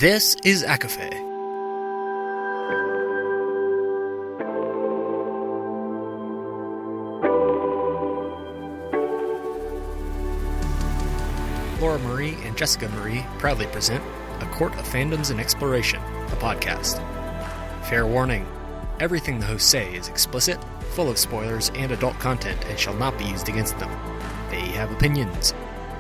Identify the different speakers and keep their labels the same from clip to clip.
Speaker 1: This is ACOFAE. Laura Marie and Jessica Marie proudly present A Court of Fandoms and Exploration, a podcast. Fair warning, everything the hosts say is explicit, full of spoilers and adult content and shall not be used against them. They have opinions.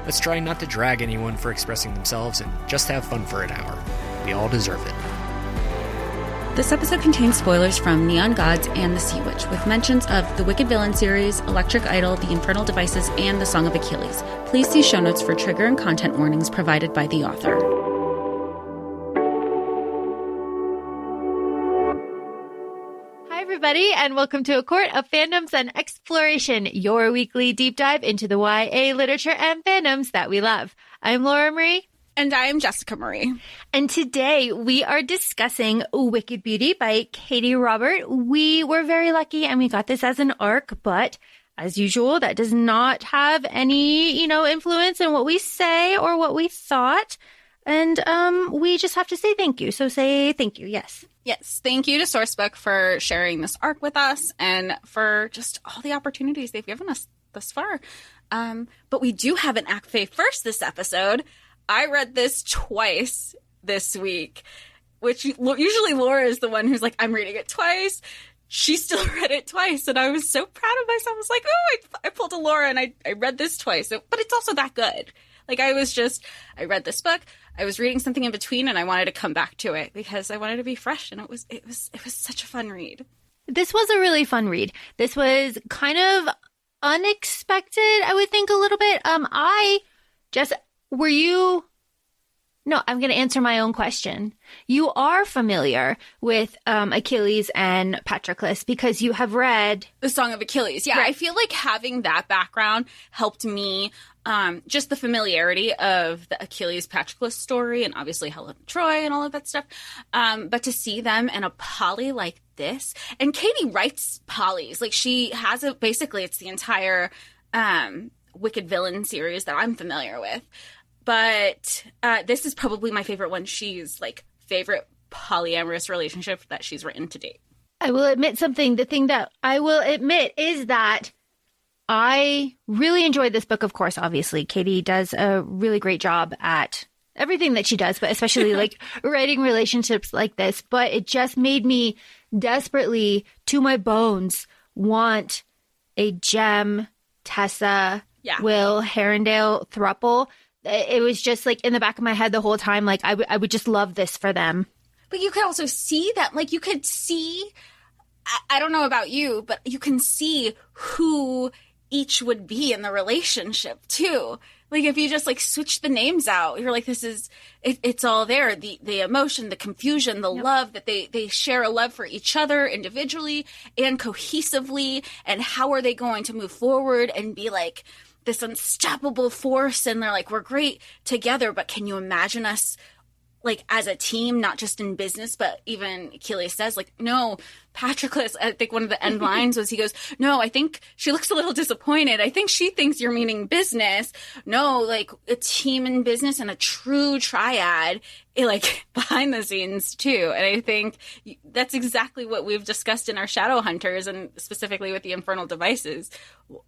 Speaker 1: Let's try not to drag anyone for expressing themselves and just have fun for an hour. We all deserve it.
Speaker 2: This episode contains spoilers from Neon Gods and The Sea Witch, with mentions of the Wicked Villain series, Electric Idol, The Infernal Devices, and The Song of Achilles. Please see show notes for trigger and content warnings provided by the author.
Speaker 3: Everybody, and welcome to A Court of Fandoms and Exploration, your weekly deep dive into the YA literature and fandoms that we love. I'm Laura Marie.
Speaker 2: And I am Jessica Marie.
Speaker 3: And today we are discussing Wicked Beauty by Katie Robert. We were very lucky and we got this as an arc, but as usual, that does not have any, influence in what we say or what we thought. And we just have to say thank you. So say thank you. Yes.
Speaker 2: Yes. Thank you to Sourcebook for sharing this arc with us and for just all the opportunities they've given us thus far. But we do have an ACOFAE first this episode. I read this twice this week, which usually Laura is the one who's like, I'm reading it twice. She still read it twice. And I was so proud of myself. I was like, I pulled a Laura and I read this twice. But it's also that good. Like I read this book. I was reading something in between and I wanted to come back to it because I wanted to be fresh, and it was such a fun read.
Speaker 3: This was a really fun read. This was kind of unexpected, I would think, a little bit. No, I'm going to answer my own question. You are familiar with Achilles and Patroclus because you have read
Speaker 2: The Song of Achilles. Yeah, right. I feel like having that background helped me, just the familiarity of the Achilles Patroclus story and obviously Helen and Troy and all of that stuff. But to see them in a poly like this, and Katie writes polys. Like she has basically it's the entire Wicked Villain series that I'm familiar with. But this is probably my favorite one. She's favorite polyamorous relationship that she's written to date.
Speaker 3: I will admit something. The thing that I will admit is that I really enjoyed this book. Of course, obviously, Katie does a really great job at everything that she does, but especially writing relationships like this. But it just made me desperately, to my bones, want a Jem, Tessa, Will, Herondale throuple. It was just in the back of my head the whole time. I would just love this for them.
Speaker 2: But you could also see that, you could see, I don't know about you, but you can see who each would be in the relationship too. If you just switch the names out, you're it's all there. The emotion, the confusion, the love that they share a love for each other individually and cohesively. And how are they going to move forward and be this unstoppable force? And they're we're great together, but can you imagine us as a team, not just in business, but even Achilles says no, Patroclus, I think one of the end lines was he goes, no, I think she looks a little disappointed. I think she thinks you're meaning business. No, a team in business and a true triad, behind the scenes too. And I think that's exactly what we've discussed in our Shadow Hunters and specifically with the Infernal Devices.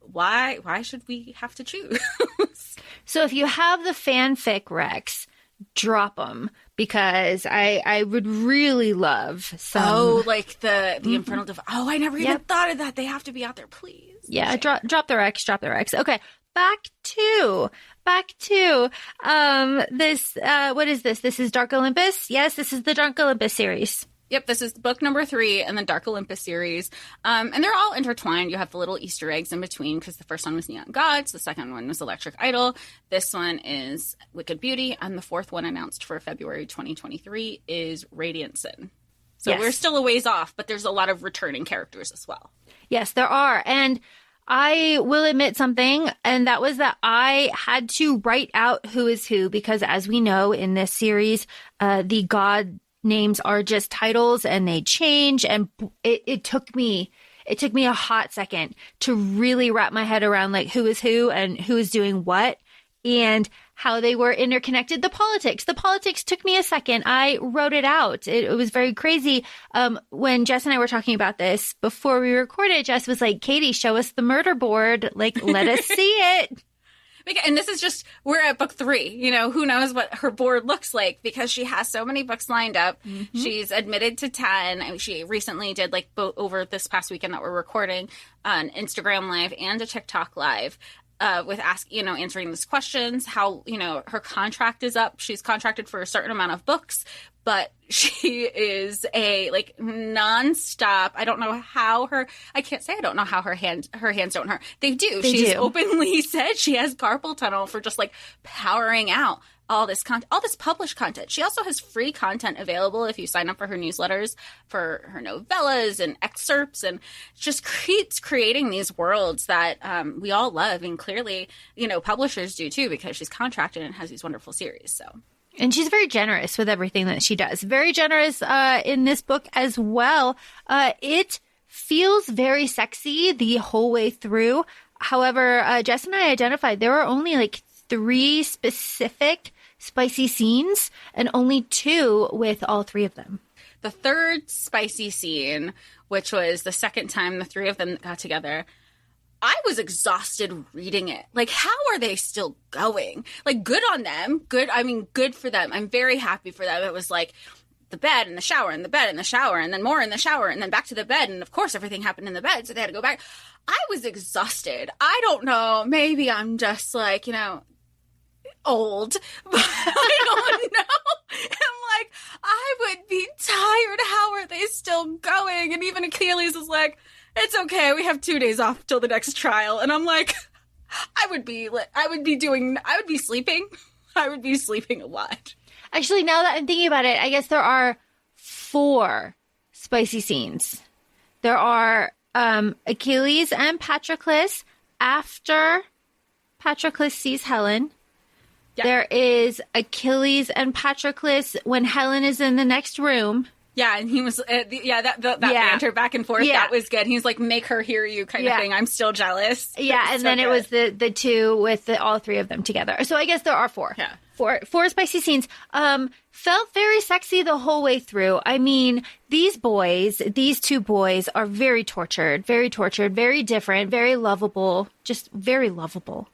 Speaker 2: Why should we have to choose?
Speaker 3: So if you have the fanfic Rex, drop them, because I would really love some.
Speaker 2: The Infernal Device. Oh, I never even thought of that. They have to be out there, please.
Speaker 3: Yeah, drop the Rex. Okay, back to this. What is this? This is Dark Olympus. Yes, this is the Dark Olympus series.
Speaker 2: Yep, this is book number 3 in the Dark Olympus series. And they're all intertwined. You have the little Easter eggs in between because the first one was Neon Gods. The second one was Electric Idol. This one is Wicked Beauty. And the fourth one announced for February 2023 is Radiant Sin. So We're still a ways off, but there's a lot of returning characters as well.
Speaker 3: Yes, there are. And I will admit something, and that was that I had to write out who is who because, as we know in this series, the god names are just titles and they change. And it took me a hot second to really wrap my head around who is who and who is doing what. And how they were interconnected. The politics took me a second. I wrote it out. It was very crazy. When Jess and I were talking about this before we recorded, Jess was like, Katie, show us the murder board. Like, let us see it.
Speaker 2: And this is just, we're at book 3. You know, who knows what her board looks like because she has so many books lined up. Mm-hmm. She's admitted to 10. She recently did, like, over this past weekend that we're recording, an Instagram Live and a TikTok Live with answering these questions, how, you know, her contract is up. She's contracted for a certain amount of books, but she is a, like, nonstop. I don't know how I can't say I don't know how her hands don't hurt. They do. She's openly said she has carpal tunnel for just, like, powering out all this content, all this published content. She also has free content available if you sign up for her newsletters, for her novellas and excerpts, and just keeps creating these worlds that we all love. And clearly, you know, publishers do too, because she's contracted and has these wonderful series. So.
Speaker 3: And she's very generous with everything that she does. Very generous in this book as well. It feels very sexy the whole way through. However, Jess and I identified there are only like 3 specific spicy scenes and only 2 with all 3 of them.
Speaker 2: The third spicy scene, which was the second time the 3 of them got together, I was exhausted reading it. Like, how are they still going? Like, good on them. Good for them. I'm very happy for them. It was like the bed and the shower and the bed and the shower and then more in the shower and then back to the bed. And of course, everything happened in the bed. So they had to go back. I was exhausted. I don't know. Maybe I'm just like, you know, old. But I don't know. I'm like, I would be tired. How are they still going? And even Achilles is like, it's okay. We have 2 days off till the next trial. And I'm like, I would be sleeping. I would be sleeping a lot.
Speaker 3: Actually, now that I'm thinking about it, I guess there are 4 spicy scenes. There are Achilles and Patroclus after Patroclus sees Helen. Yeah. There is Achilles and Patroclus when Helen is in the next room.
Speaker 2: Yeah, and he was, that banter back and forth, that was good. He's like, make her hear you kind of thing. I'm still jealous.
Speaker 3: Yeah, and then it was the 2 with all 3 of them together. So I guess there are 4.
Speaker 2: Yeah.
Speaker 3: 4 spicy scenes. Felt very sexy the whole way through. I mean, these 2 boys are very tortured, very different, very lovable, just very lovable.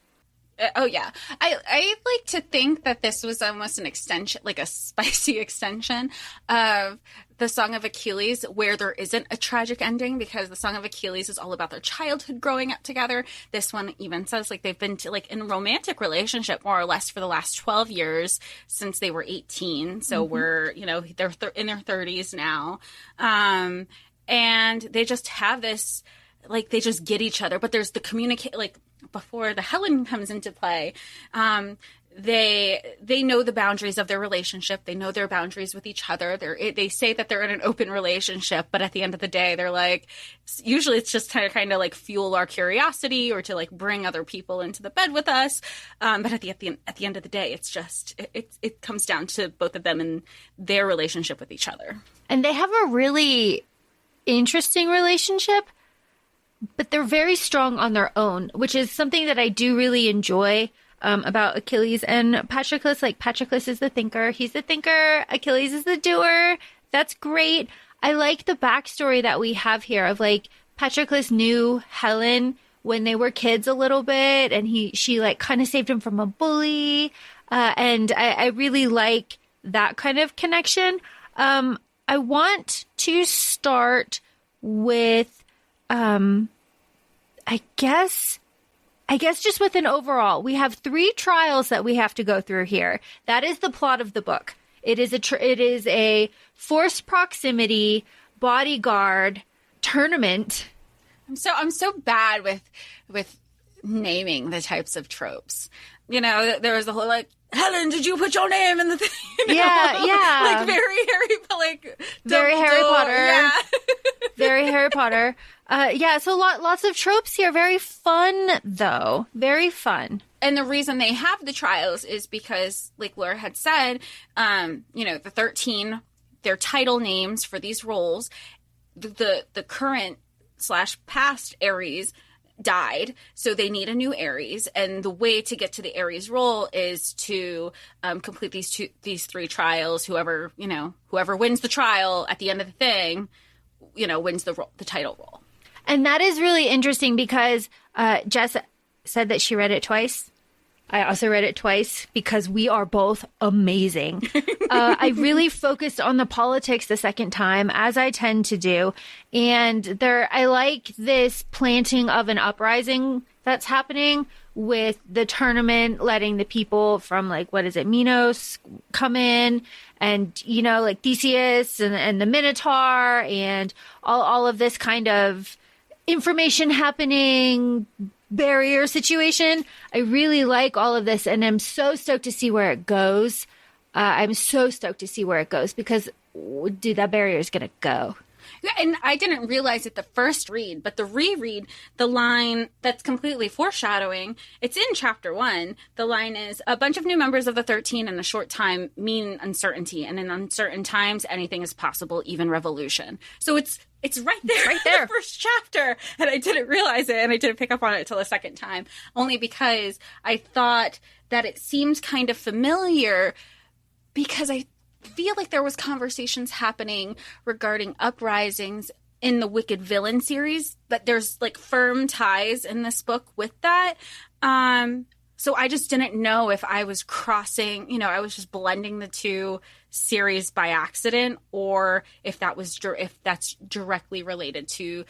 Speaker 2: Oh, yeah. I like to think that this was almost an extension, like a spicy extension of the Song of Achilles, where there isn't a tragic ending, because the Song of Achilles is all about their childhood growing up together. This one even says, like, they've been in a romantic relationship more or less for the last 12 years since they were 18. So we're, you know, they're in their 30s now. And they just have this, like, they just get each other. But there's the like, before the Helen comes into play, they know the boundaries of their relationship. They know their boundaries with each other. They say that they're in an open relationship, but at the end of the day, they're like, usually it's just kind of like fuel our curiosity or to like bring other people into the bed with us. But at the end of the day, it's just it comes down to both of them and their relationship with each other.
Speaker 3: And they have a really interesting relationship, but they're very strong on their own, which is something that I do really enjoy about Achilles and Patroclus. Like, Patroclus is the thinker. He's the thinker. Achilles is the doer. That's great. I like the backstory that we have here of, like, Patroclus knew Helen when they were kids a little bit, and she like kind of saved him from a bully. And I really like that kind of connection. I want to start with I guess just with an overall. We have 3 trials that we have to go through here. That is the plot of the book. It is a forced proximity bodyguard tournament.
Speaker 2: I'm so bad with naming the types of tropes. You know, there was the whole like, Helen, did you put your name in the thing? You know?
Speaker 3: Yeah.
Speaker 2: Like very Harry
Speaker 3: Potter.
Speaker 2: Yeah.
Speaker 3: Very Harry Potter. So lots of tropes here. Very fun, though. Very fun.
Speaker 2: And the reason they have the trials is because, like Laura had said, the 13, their title names for these roles, the current / past Ares died, so they need a new Ares, and the way to get to the Ares role is to complete these 3 trials. Whoever wins the trial at the end of the thing, wins the title role.
Speaker 3: And that is really interesting because Jess said that she read it twice. I also read it twice because we are both amazing. I really focused on the politics the second time, as I tend to do. And I like this planting of an uprising that's happening with the tournament, letting the people from Minos come in, and, like Theseus and the Minotaur and all of this kind of information happening, barrier situation. I really like all of this, and I'm so stoked to see where it goes. I'm so stoked to see where it goes because, dude, that barrier is going to go.
Speaker 2: Yeah, and I didn't realize it the first read, but the reread, the line that's completely foreshadowing, it's in chapter 1. The line is, a bunch of new members of the 13 in a short time mean uncertainty, and in uncertain times, anything is possible, even revolution. So it's right there,
Speaker 3: right there.
Speaker 2: In the first chapter, and I didn't realize it, and I didn't pick up on it until the second time, only because I thought that it seemed kind of familiar, because I feel like there was conversations happening regarding uprisings in the Wicked Villain series, but there's firm ties in this book with that. So I just didn't know if I was crossing, I was just blending the 2 series by accident, or if that's directly related to,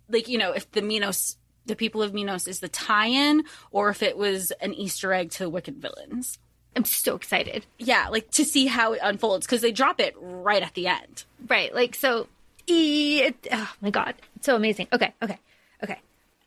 Speaker 2: if the people of Minos is the tie-in, or if it was an Easter egg to Wicked Villains.
Speaker 3: I'm so excited.
Speaker 2: Yeah, to see how it unfolds, because they drop it right at the end.
Speaker 3: Right, oh my God, it's so amazing. Okay.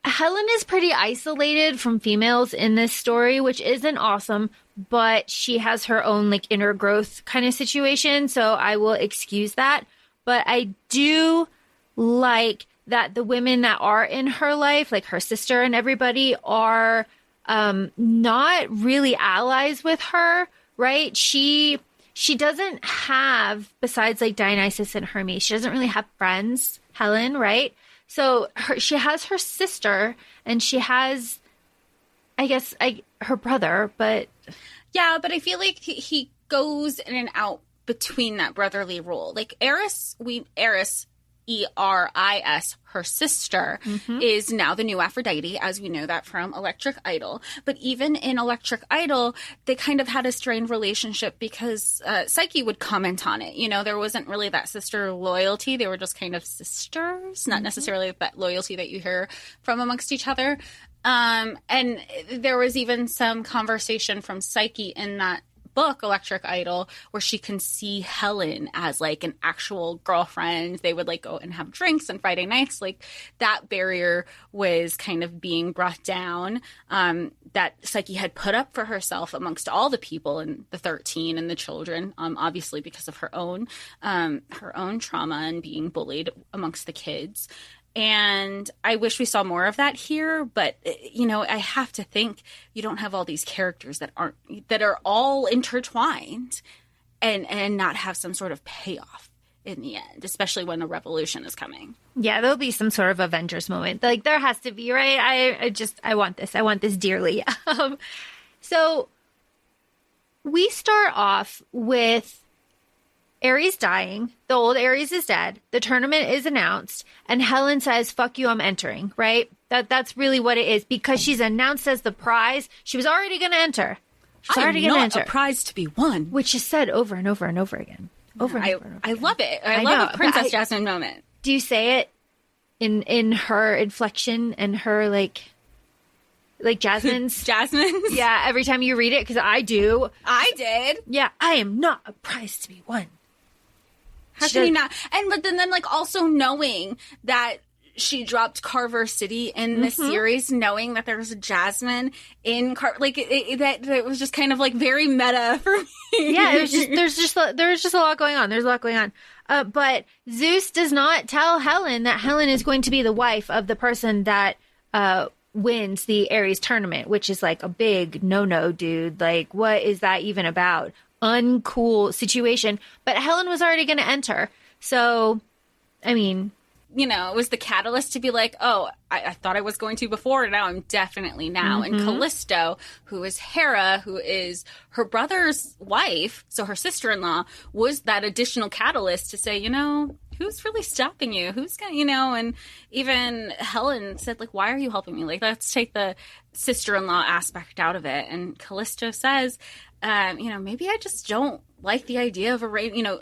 Speaker 3: Helen is pretty isolated from females in this story, which isn't awesome, but she has her own inner growth kind of situation, so I will excuse that. But I do like that the women that are in her life, like her sister and everybody, are not really allies with her, right? She doesn't have, besides Dionysus and Hermes, she doesn't really have friends, Helen, right? So she has her sister, and she has, I guess, her brother, but...
Speaker 2: Yeah, but I feel like he goes in and out between that brotherly role. Eris, Eris, her sister, is now the new Aphrodite, as we know that from Electric Idol. But even in Electric Idol, they kind of had a strained relationship because Psyche would comment on it. There wasn't really that sister loyalty. They were just kind of sisters, not necessarily that loyalty that you hear from amongst each other. And there was even some conversation from Psyche in that book, Electric Idol, where she can see Helen as an actual girlfriend. They would go and have drinks on Friday nights. That barrier was kind of being brought down, that Psyche had put up for herself amongst all the people and the 13 and the children, obviously because of her own trauma and being bullied amongst the kids. And I wish we saw more of that here, but I have to think you don't have all these characters that are all intertwined and not have some sort of payoff in the end, especially when a revolution is coming.
Speaker 3: Yeah, there'll be some sort of Avengers moment. There has to be, right? I want this. I want this dearly. So we start off with Ares dying, the old Ares is dead, the tournament is announced, and Helen says, fuck you, I'm entering, right? That's really what it is, because she's announced as the prize. She was already going to enter. She's already going to enter.
Speaker 2: A prize to be won.
Speaker 3: Which is said over and over and over again. Over and over.
Speaker 2: I love it. I love a Princess Jasmine moment.
Speaker 3: Do you say it in her inflection and her, Jasmine's?
Speaker 2: Jasmine's?
Speaker 3: Yeah, every time you read it, because I do.
Speaker 2: I did.
Speaker 3: Yeah, I am not a prize to be won.
Speaker 2: How can you not? But then also knowing that she dropped Carver City in this series, knowing that there was a Jasmine in that was just kind of very meta for me.
Speaker 3: Yeah, it was just there's just a lot going on. There's a lot going on. But Zeus does not tell Helen that Helen is going to be the wife of the person that wins the Ares tournament, which is a big no-no, dude. What is that even about? Uncool situation. But Helen was already going to enter. So, I mean,
Speaker 2: it was the catalyst to be like, oh, I thought I was going to before, now I'm definitely now. And Callisto, who is Hera, who is her brother's wife, so her sister-in-law, was that additional catalyst to say, who's really stopping you? Who's going to, and even Helen said, like, why are you helping me? Like, let's take the sister-in-law aspect out of it. And Callisto says, maybe I just don't like the idea of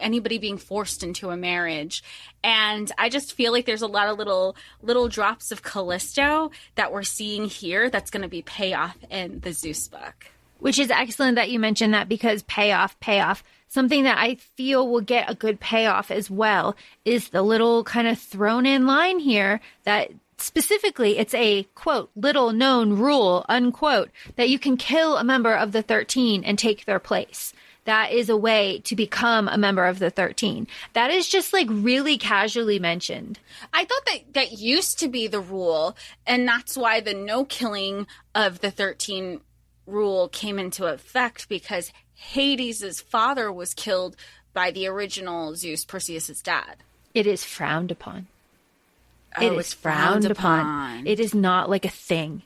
Speaker 2: anybody being forced into a marriage. And I just feel like there's a lot of little drops of Callisto that we're seeing here that's going to be payoff in the Zeus book.
Speaker 3: Which is excellent that you mentioned that, because payoff. Something that I feel will get a good payoff as well is the little kind of thrown in line here that specifically it's a, quote, little known rule, unquote, that you can kill a member of the 13 and take their place. That is a way to become a member of the 13. That is just like really casually mentioned.
Speaker 2: I thought that used to be the rule, and that's why the no killing of the 13 rule came into effect, because Hades' father was killed by the original Zeus, Perseus' dad.
Speaker 3: It is frowned upon.
Speaker 2: Oh, it's frowned upon.
Speaker 3: It is not like a thing.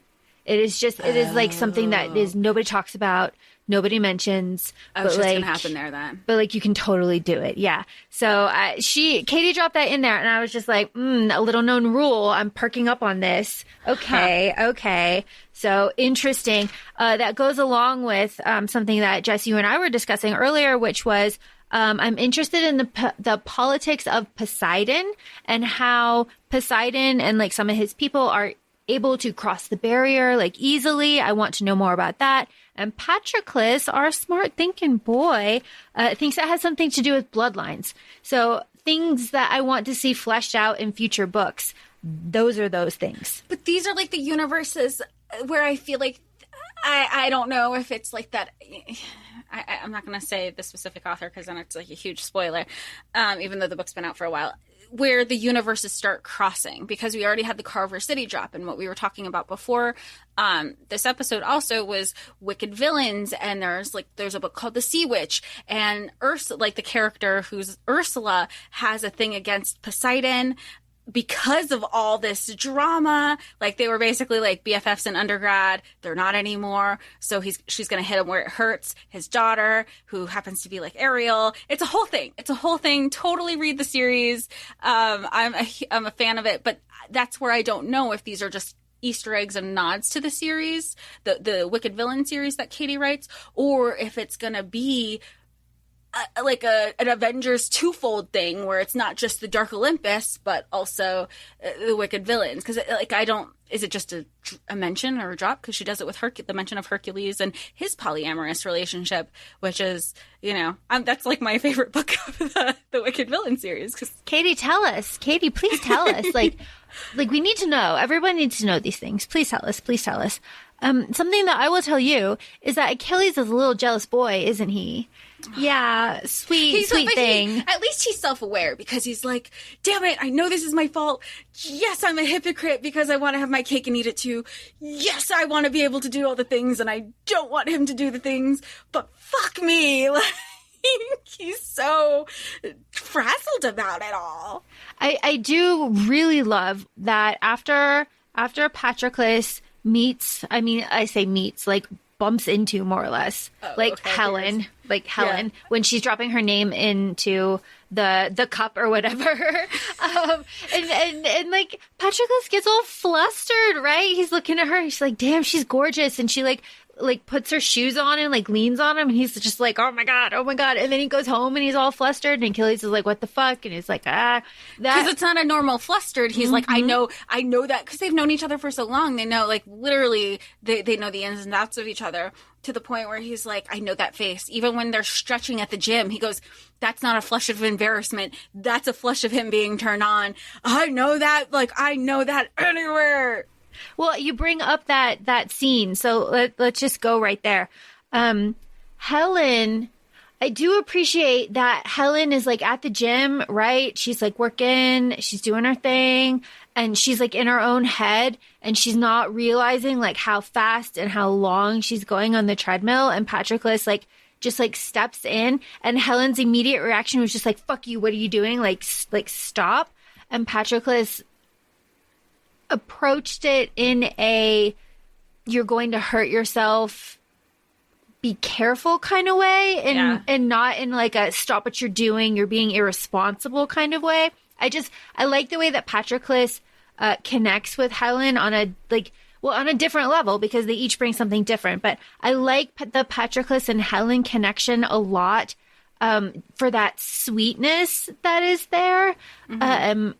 Speaker 3: It is just, it is like something that is nobody talks about, nobody mentions.
Speaker 2: Oh, it's just going to happen there then.
Speaker 3: But like you can totally do it. Yeah. So Katie dropped that in there and I was just like, a little known rule. I'm perking up on this. Okay. So interesting. That goes along with something that Jess, you and I were discussing earlier, which was I'm interested in the politics of Poseidon and how Poseidon and like some of his people are able to cross the barrier like easily. I want to know more about that. And Patroclus, our smart thinking boy, thinks it has something to do with bloodlines. So things that I want to see fleshed out in future books. Those are those things.
Speaker 2: But these are like the universes where I feel like I don't know if it's like that. I'm not going to say the specific author because then it's like a huge spoiler, even though the book's been out for a while, where the universes start crossing, because we already had the Carver City drop. And what we were talking about before this episode also was wicked villains. And there's a book called The Sea Witch, and Ursula, like the character who's Ursula, has a thing against Poseidon because of all this drama. Like they were basically like BFFs in undergrad. They're not anymore. So she's going to hit him where it hurts. His daughter, who happens to be like Ariel. It's a whole thing. Totally read the series. I'm a fan of it, but that's where I don't know if these are just Easter eggs and nods to the series, the Wicked Villain series that Katie writes, or if it's going to be like an Avengers twofold thing where it's not just the Dark Olympus, but also the Wicked Villains. Because is it just a mention or a drop? Because she does it with the mention of Hercules and his polyamorous relationship, which is, that's like my favorite book of the Wicked Villain series.
Speaker 3: Katie, tell us. Katie, please tell us. Like we need to know. Everyone needs to know these things. Please tell us. Something that I will tell you is that Achilles is a little jealous boy, isn't he? Yeah, sweet thing.
Speaker 2: At least he's self-aware, because he's like, damn it, I know this is my fault. Yes, I'm a hypocrite because I want to have my cake and eat it too. Yes, I want to be able to do all the things and I don't want him to do the things, but fuck me. Like, he's so frazzled about it all.
Speaker 3: I do really love that after Patroclus meets, like bumps into more or less, Helen, when she's dropping her name into the cup or whatever. And like Patroclus gets all flustered, right? He's looking at her, he's like, damn, she's gorgeous. And she like puts her shoes on and like leans on him, and he's just like, oh my god. And then he goes home and he's all flustered, and Achilles is like, what the fuck? And he's like, that,
Speaker 2: because it's not a normal flustered. He's like, I know that, because they've known each other for so long. They know, like, literally they know the ins and outs of each other, to the point where he's like, I know that face. Even when they're stretching at the gym, he goes, that's not a flush of embarrassment, that's a flush of him being turned on. I know that anywhere.
Speaker 3: Well, you bring up that scene, so let's just go right there. Helen, I do appreciate that Helen is like at the gym, right? She's like working, she's doing her thing, and she's like in her own head, and she's not realizing like how fast and how long she's going on the treadmill. And Patroclus just steps in, and Helen's immediate reaction was just like, fuck you, what are you doing? Like stop. and Patroclus approached it in a you're going to hurt yourself, be careful kind of way, and not in like a stop what you're doing, you're being irresponsible kind of way. I like the way that Patroclus connects with Helen on a different level, because they each bring something different. But I like the Patroclus and Helen connection a lot for that sweetness that is there. Mm-hmm.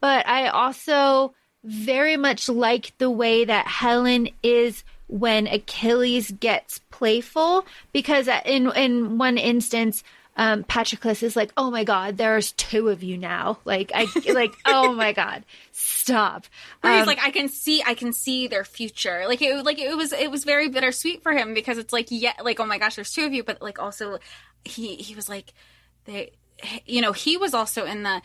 Speaker 3: But I also very much like the way that Helen is when Achilles gets playful, because in one instance, Patroclus is like, "Oh my God, there's two of you now!" Oh my God, stop.
Speaker 2: He's like, I can see their future. It was very bittersweet for him, because it's like, yeah, like, oh my gosh, there's two of you, but like also, he was like, he was also in the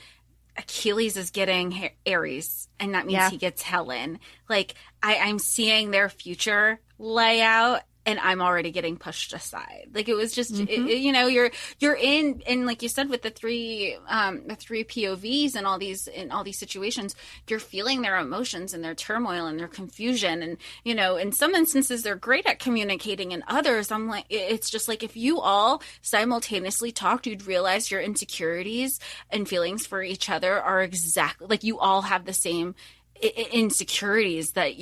Speaker 2: Achilles is getting Ares, and that means he gets Helen. Like, I'm seeing their future lay out, and I'm already getting pushed aside. Like, it was just, you're in, and like you said, with the three POVs and all these situations, you're feeling their emotions and their turmoil and their confusion. And, in some instances they're great at communicating, and others, I'm like, it's just like, if you all simultaneously talked, you'd realize your insecurities and feelings for each other are exactly like, you all have the same insecurities that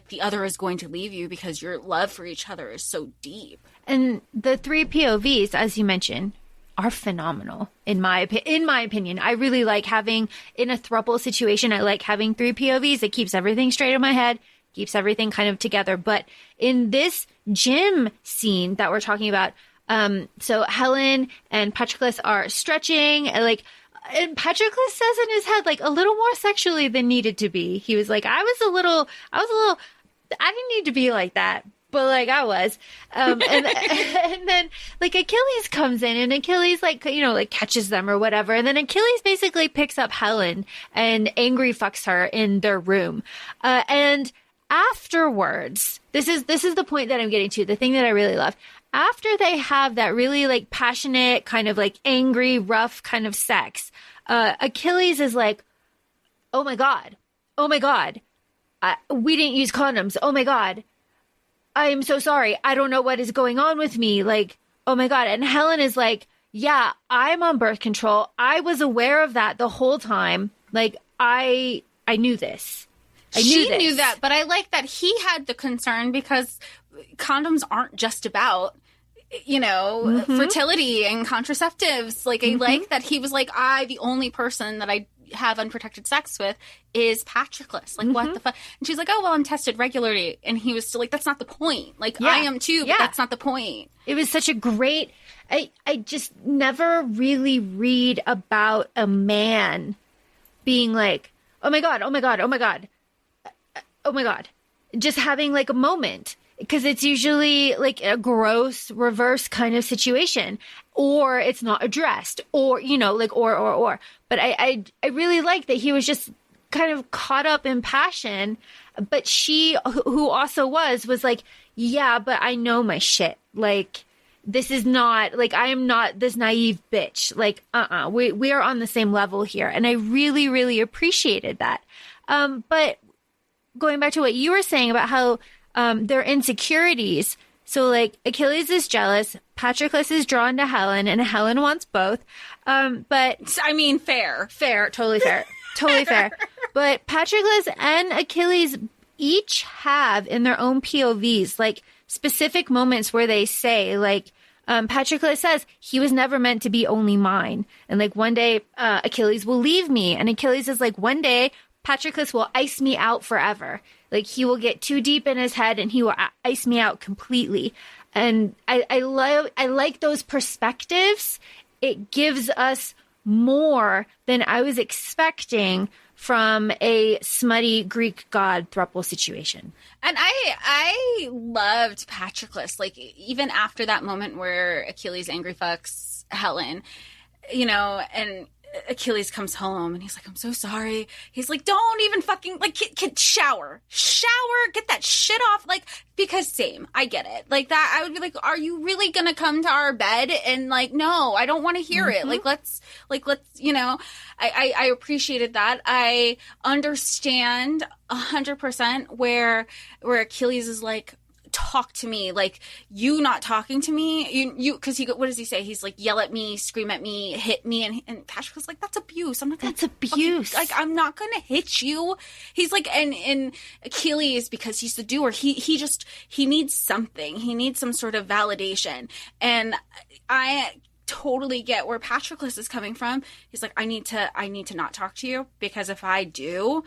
Speaker 2: the other is going to leave you, because your love for each other is so deep.
Speaker 3: And the three POVs, as you mentioned, are phenomenal in my opinion. I really like having, in a throuple situation, I like having three POVs. It keeps everything straight in my head, keeps everything kind of together. But in this gym scene that we're talking about, so Helen and Patroclus are stretching, and Patroclus says in his head, like, a little more sexually than needed to be. He was like, I didn't need to be like that, but like I was. And then like Achilles comes in, and Achilles catches them or whatever. And then Achilles basically picks up Helen and angry fucks her in their room. And afterwards, this is the point that I'm getting to, the thing that I really love. After they have that really like passionate kind of like angry, rough kind of sex, Achilles is like, oh my God, we didn't use condoms. Oh my God, I am so sorry. I don't know what is going on with me. Like, oh my God. And Helen is like, yeah, I'm on birth control. I was aware of that the whole time. Like, I knew this.
Speaker 2: She knew that, but I like that he had the concern, because condoms aren't just about, fertility and contraceptives. Like, I like that he was like, the only person that I have unprotected sex with is Patroclus. Like, what the fuck? And she's like, oh, well, I'm tested regularly. And he was still like, that's not the point. Like, I am too, but that's not the point.
Speaker 3: It was such a great, I just never really read about a man being like, oh my God, oh my God, oh my God. Oh my God, just having like a moment, because it's usually like a gross reverse kind of situation, or it's not addressed, or, or. But I really like that he was just kind of caught up in passion. But she, who also was like, yeah, but I know my shit. Like, this is not like, I am not this naive bitch. Like, we are on the same level here. And I really, really appreciated that. But going back to what you were saying about how their insecurities. So like Achilles is jealous, Patroclus is drawn to Helen, and Helen wants both. But
Speaker 2: I mean, fair,
Speaker 3: totally fair, totally fair. But Patroclus and Achilles each have in their own POVs like specific moments where they say like, Patroclus says he was never meant to be only mine, and like one day Achilles will leave me, and Achilles is like, one day Patroclus will ice me out forever. Like, he will get too deep in his head and he will ice me out completely. And I like those perspectives. It gives us more than I was expecting from a smutty Greek god throuple situation.
Speaker 2: And I loved Patroclus. Like, even after that moment where Achilles angry fucks Helen, and Achilles comes home and he's like, I'm so sorry. He's like, don't even fucking, like, shower, get that shit off. Like, because same, I get it. Like that, I would be like, are you really gonna come to our bed? And like, no, I don't want to hear it. Like, let's, you know, I appreciated that. I understand 100% where Achilles is like, talk to me, like, you not talking to me, you because what does he say? He's like, yell at me, scream at me, hit me, and Patroclus like, that's abuse. I'm not gonna,
Speaker 3: that's abuse.
Speaker 2: Like, I'm not gonna hit you. He's like, and Achilles, because he's the doer, he needs something. He needs some sort of validation. And I totally get where Patroclus is coming from. He's like, I need to not talk to you, because if I do,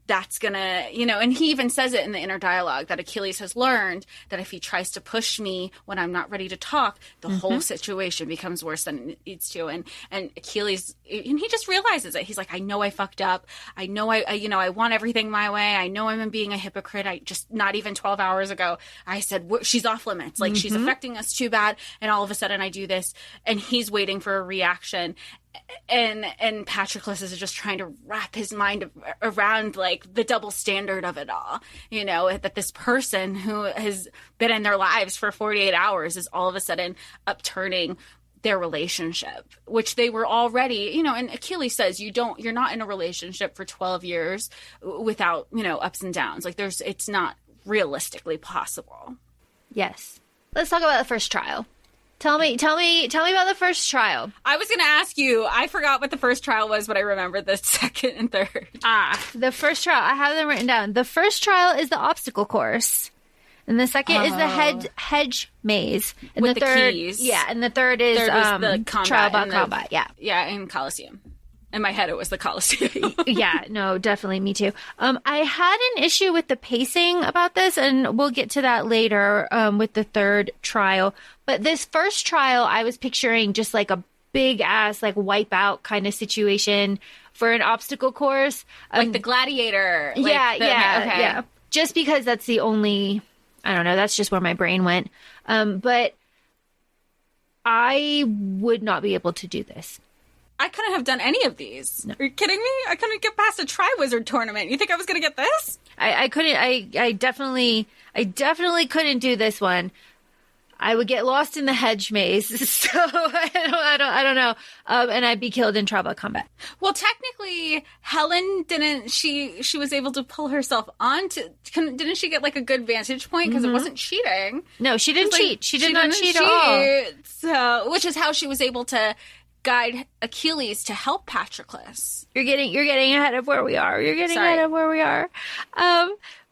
Speaker 2: that's gonna, you know, and he even says it in the inner dialogue that Achilles has learned that if he tries to push me when I'm not ready to talk, the whole situation becomes worse than it needs to. And Achilles, and he just realizes it. He's like, I know I fucked up. I know I want everything my way. I know I'm being a hypocrite. I just, not even 12 hours ago, I said, she's off limits. Like, she's affecting us too bad. And all of a sudden I do this, and he's waiting for a reaction. And Patroclus is just trying to wrap his mind around, like, the double standard of it all, you know, that this person who has been in their lives for 48 hours is all of a sudden upturning their relationship, which they were already, you know, and Achilles says you're not in a relationship for 12 years without, you know, ups and downs. Like, it's not realistically possible.
Speaker 3: Yes. Let's talk about the first trial. Tell me about the first trial.
Speaker 2: I was going to ask you. I forgot what the first trial was, but I remember the second and third.
Speaker 3: The first trial. I have them written down. The first trial is the obstacle course, and the second is the hedge maze. And
Speaker 2: with
Speaker 3: the third,
Speaker 2: keys.
Speaker 3: Yeah, and the third is
Speaker 2: the
Speaker 3: trial about combat. Yeah,
Speaker 2: yeah, in Colosseum. In my head, it was the Colosseum.
Speaker 3: Yeah, no, definitely. Me too. I had an issue with the pacing about this, and we'll get to that later with the third trial. But this first trial, I was picturing just like a big ass, like, wipeout kind of situation for an obstacle course.
Speaker 2: Like the Gladiator. Like
Speaker 3: yeah. Just because that's the only, I don't know, that's just where my brain went. But I would not be able to do this.
Speaker 2: I couldn't have done any of these. No. Are you kidding me? I couldn't get past a Triwizard tournament. You think I was going to get this?
Speaker 3: I couldn't. I definitely couldn't do this one. I would get lost in the hedge maze, so I don't know. And I'd be killed in tribal combat.
Speaker 2: Well, technically, Helen didn't. She was able to pull herself onto. Didn't she get like a good vantage point because it wasn't cheating?
Speaker 3: No, she didn't cheat. She did not cheat at all.
Speaker 2: So, which is how she was able to guide Achilles to help Patroclus.
Speaker 3: You're getting ahead of where we are. Ahead of where we are.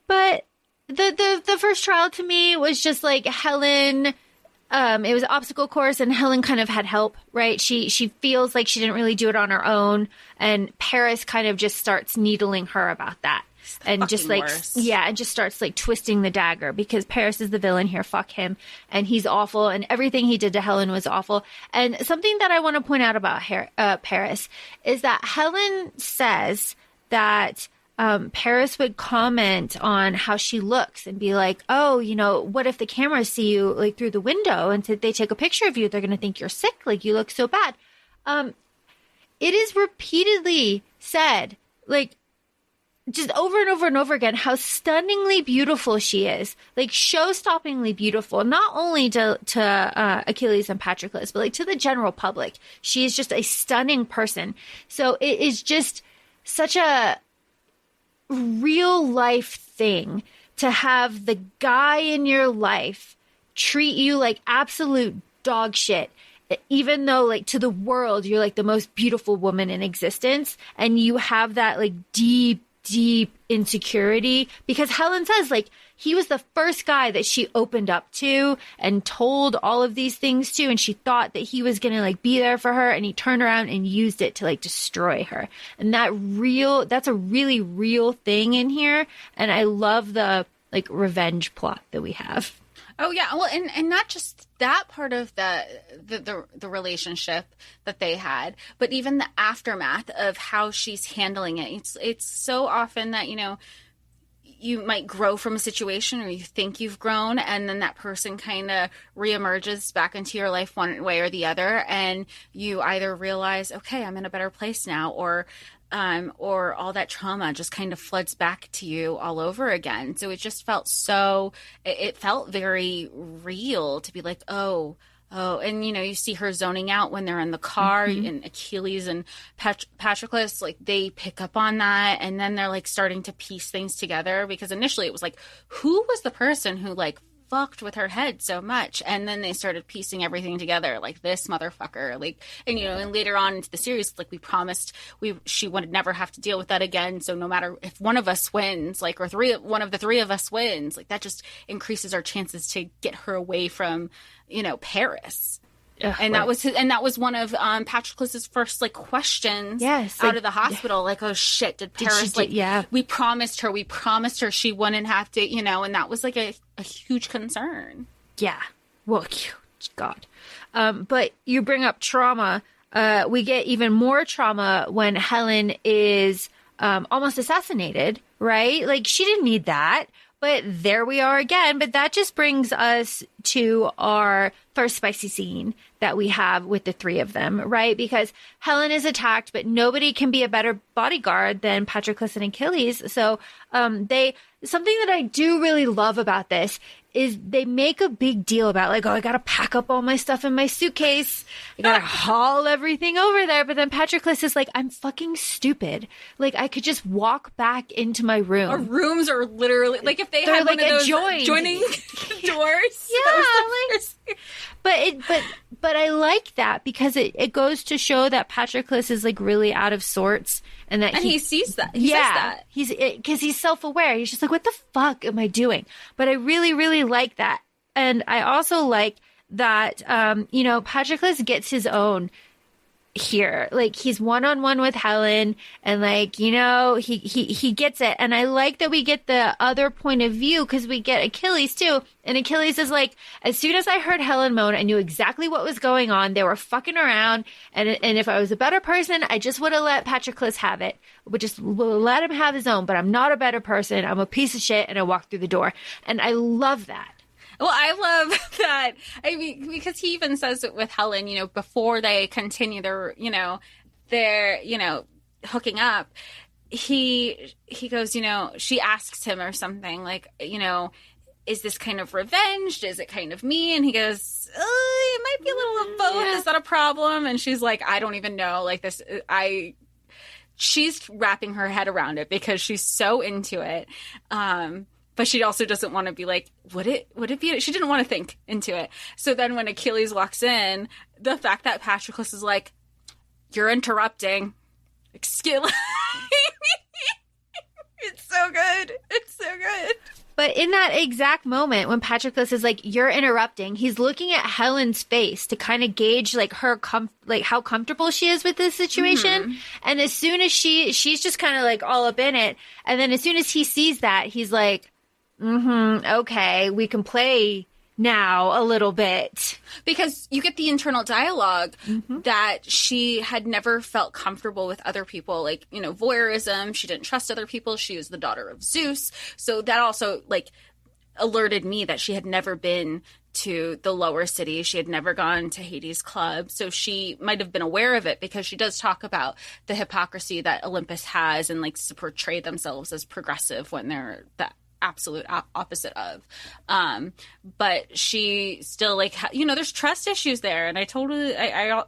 Speaker 3: But the first trial to me was just like Helen. It was an obstacle course, and Helen kind of had help, right? She feels like she didn't really do it on her own, and Paris kind of just starts needling her about that. And just like,
Speaker 2: worse.
Speaker 3: Yeah, and just starts like twisting the dagger, because Paris is the villain here. Fuck him. And he's awful. And everything he did to Helen was awful. And something that I want to point out about Paris is that Helen says that Paris would comment on how she looks and be like, oh, you know, what if the cameras see you like through the window and they take a picture of you? They're going to think you're sick. Like, you look so bad. It is repeatedly said, like, just over and over and over again, how stunningly beautiful she is, like show-stoppingly beautiful, not only to Achilles and Patroclus, but like to the general public. She is just a stunning person. So it is just such a real life thing to have the guy in your life treat you like absolute dog shit, even though like to the world, you're like the most beautiful woman in existence. And you have that like deep insecurity, because Helen says like he was the first guy that she opened up to and told all of these things to, and she thought that he was gonna like be there for her, and he turned around and used it to like destroy her. And that's a really real thing in here, and I love the like revenge plot that we have.
Speaker 2: Oh yeah, well, and not just that part of the relationship that they had, but even the aftermath of how she's handling it. It's so often that, you know, you might grow from a situation, or you think you've grown, and then that person kind of reemerges back into your life one way or the other, and you either realize, okay, I'm in a better place now, or all that trauma just kind of floods back to you all over again. So it just felt it felt very real to be like, oh, and you see her zoning out when they're in the car, and Achilles and Patroclus, like they pick up on that, and then they're like starting to piece things together, because initially it was like, who was the person who like fucked with her head so much? And then they started piecing everything together, like this motherfucker, like, and and later on into the series, like we promised she would never have to deal with that again. So no matter if one of us wins, like, or one of the three of us wins, like that just increases our chances to get her away from Paris. And that was one of Patroclus's first like questions out of the hospital. Like, oh shit, did Paris we promised her she wouldn't have to, and that was like a huge concern.
Speaker 3: Yeah. Well, God. But you bring up trauma. We get even more trauma when Helen is almost assassinated, right? Like, she didn't need that. But there we are again. But that just brings us to our first spicy scene that we have with the three of them, right? Because Helen is attacked, but nobody can be a better bodyguard than Patroclus and Achilles. So something that I do really love about this is they make a big deal about like, oh, I got to pack up all my stuff in my suitcase. I got to haul everything over there. But then Patroclus is like, I'm fucking stupid. Like, I could just walk back into my room.
Speaker 2: Our rooms are literally like, if they're had like one of those joining doors.
Speaker 3: Yeah. But I like that because it goes to show that Patroclus is like really out of sorts, and that he sees that. He says that. Because he's self-aware. He's just like, what the fuck am I doing? But I really, really like that. And I also like that, Patroclus gets his own here. Like, he's one-on-one with Helen, and like, he gets it. And I like that we get the other point of view, because we get Achilles too. And Achilles is like, as soon as I heard Helen moan, I knew exactly what was going on. They were fucking around. And if I was a better person, I just would have let Patroclus have it. Would just let him have his own. But I'm not a better person. I'm a piece of shit. And I walked through the door. And I love that.
Speaker 2: Well, I love that. I mean, because he even says it with Helen, before they continue their hooking up, he goes, she asks him or something like, is this kind of revenge? Is it kind of me? And he goes, it might be a little of both. Yeah. Is that a problem? And she's like, I don't even know. Like this, she's wrapping her head around it because she's so into it. But she also doesn't want to be like, would it be? She didn't want to think into it. So then when Achilles walks in, the fact that Patroclus is like, you're interrupting. Excuse. It's so good. It's so good.
Speaker 3: But in that exact moment when Patroclus is like, you're interrupting, he's looking at Helen's face to kind of gauge like her how comfortable she is with this situation. Mm-hmm. And as soon as she's just kind of like all up in it. And then as soon as he sees that, he's like, okay, we can play now a little bit.
Speaker 2: Because you get the internal dialogue that she had never felt comfortable with other people. Like, voyeurism. She didn't trust other people. She was the daughter of Zeus. So that also like alerted me that she had never been to the lower city. She had never gone to Hades' club. So she might have been aware of it, because she does talk about the hypocrisy that Olympus has and likes to portray themselves as progressive when they're the absolute opposite of. But she still like, there's trust issues there. And I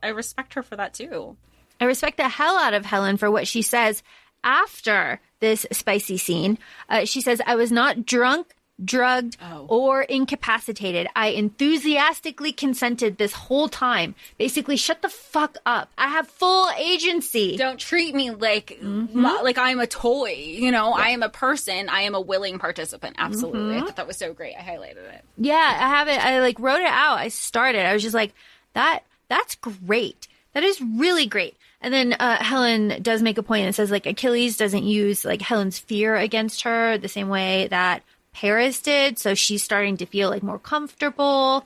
Speaker 2: respect her for that too.
Speaker 3: I respect the hell out of Helen for what she says after this spicy scene. She says, I was not drunk, drugged, or incapacitated. I enthusiastically consented this whole time. Basically, shut the fuck up. I have full agency.
Speaker 2: Don't treat me like I'm a toy. I am a person. I am a willing participant. Absolutely. I thought that was so great. I highlighted it.
Speaker 3: Yeah, I have it. I wrote it out. I was just like, that's great. That is really great. And then Helen does make a point and says, like, Achilles doesn't use like Helen's fear against her the same way that Paris did. So she's starting to feel like more comfortable.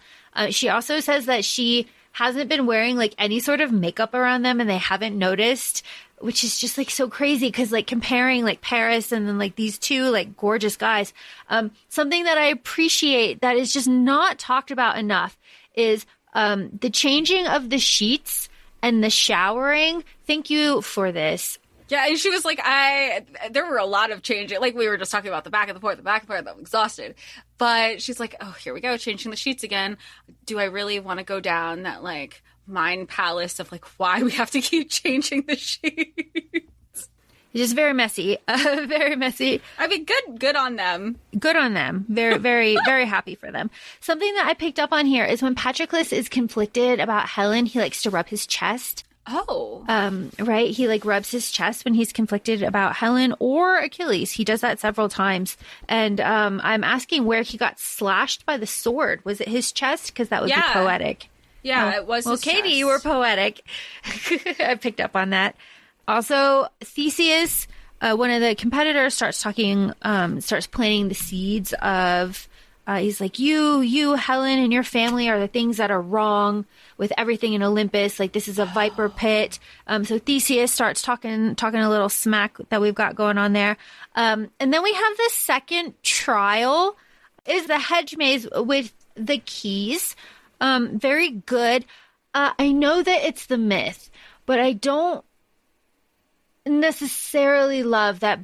Speaker 3: She also says that she hasn't been wearing like any sort of makeup around them and they haven't noticed, which is just like so crazy because like comparing like Paris and then like these two like gorgeous guys. Something that I appreciate that is just not talked about enough is the changing of the sheets and the showering. Thank you for this.
Speaker 2: Yeah, and she was like, there were a lot of changes. Like, we were just talking about the back of the part, I'm exhausted. But she's like, oh, here we go, changing the sheets again. Do I really want to go down that, like, mind palace of, like, why we have to keep changing the sheets?
Speaker 3: It's just very messy. Very messy.
Speaker 2: I mean, good on them.
Speaker 3: Good on them. Very, very, very happy for them. Something that I picked up on here is when Patroclus is conflicted about Helen, he likes to rub his chest.
Speaker 2: Oh.
Speaker 3: Right. He like rubs his chest when he's conflicted about Helen or Achilles. He does that several times. And I'm asking where he got slashed by the sword. Was it his chest? Because that would be poetic.
Speaker 2: Yeah, it was.
Speaker 3: Well,
Speaker 2: his
Speaker 3: Katie,
Speaker 2: chest.
Speaker 3: you were poetic. I picked up on that. Also, Theseus, one of the competitors, starts planting the seeds of. He's like, you, Helen, and your family are the things that are wrong with everything in Olympus. Like, this is a viper pit. So Theseus starts talking a little smack that we've got going on there. And then we have the second trial is the hedge maze with the keys. Very good. I know that it's the myth, but I don't necessarily love that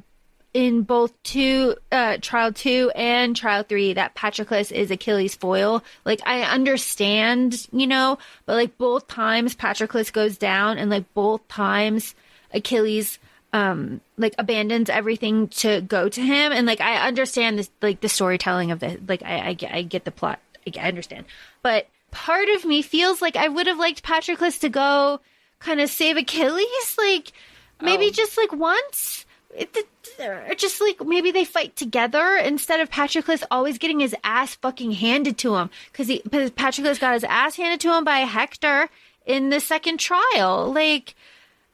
Speaker 3: in both trial 2 and trial 3 that Patroclus is Achilles' foil. Like, I understand, but like both times Patroclus goes down and like both times Achilles like abandons everything to go to him. And like, I understand this, like the storytelling of the, like, I get the plot. I understand. But part of me feels like I would have liked Patroclus to go kind of save Achilles. Like maybe just like once. Just like maybe they fight together instead of Patroclus always getting his ass fucking handed to him because Patroclus got his ass handed to him by Hector in the second trial. Like,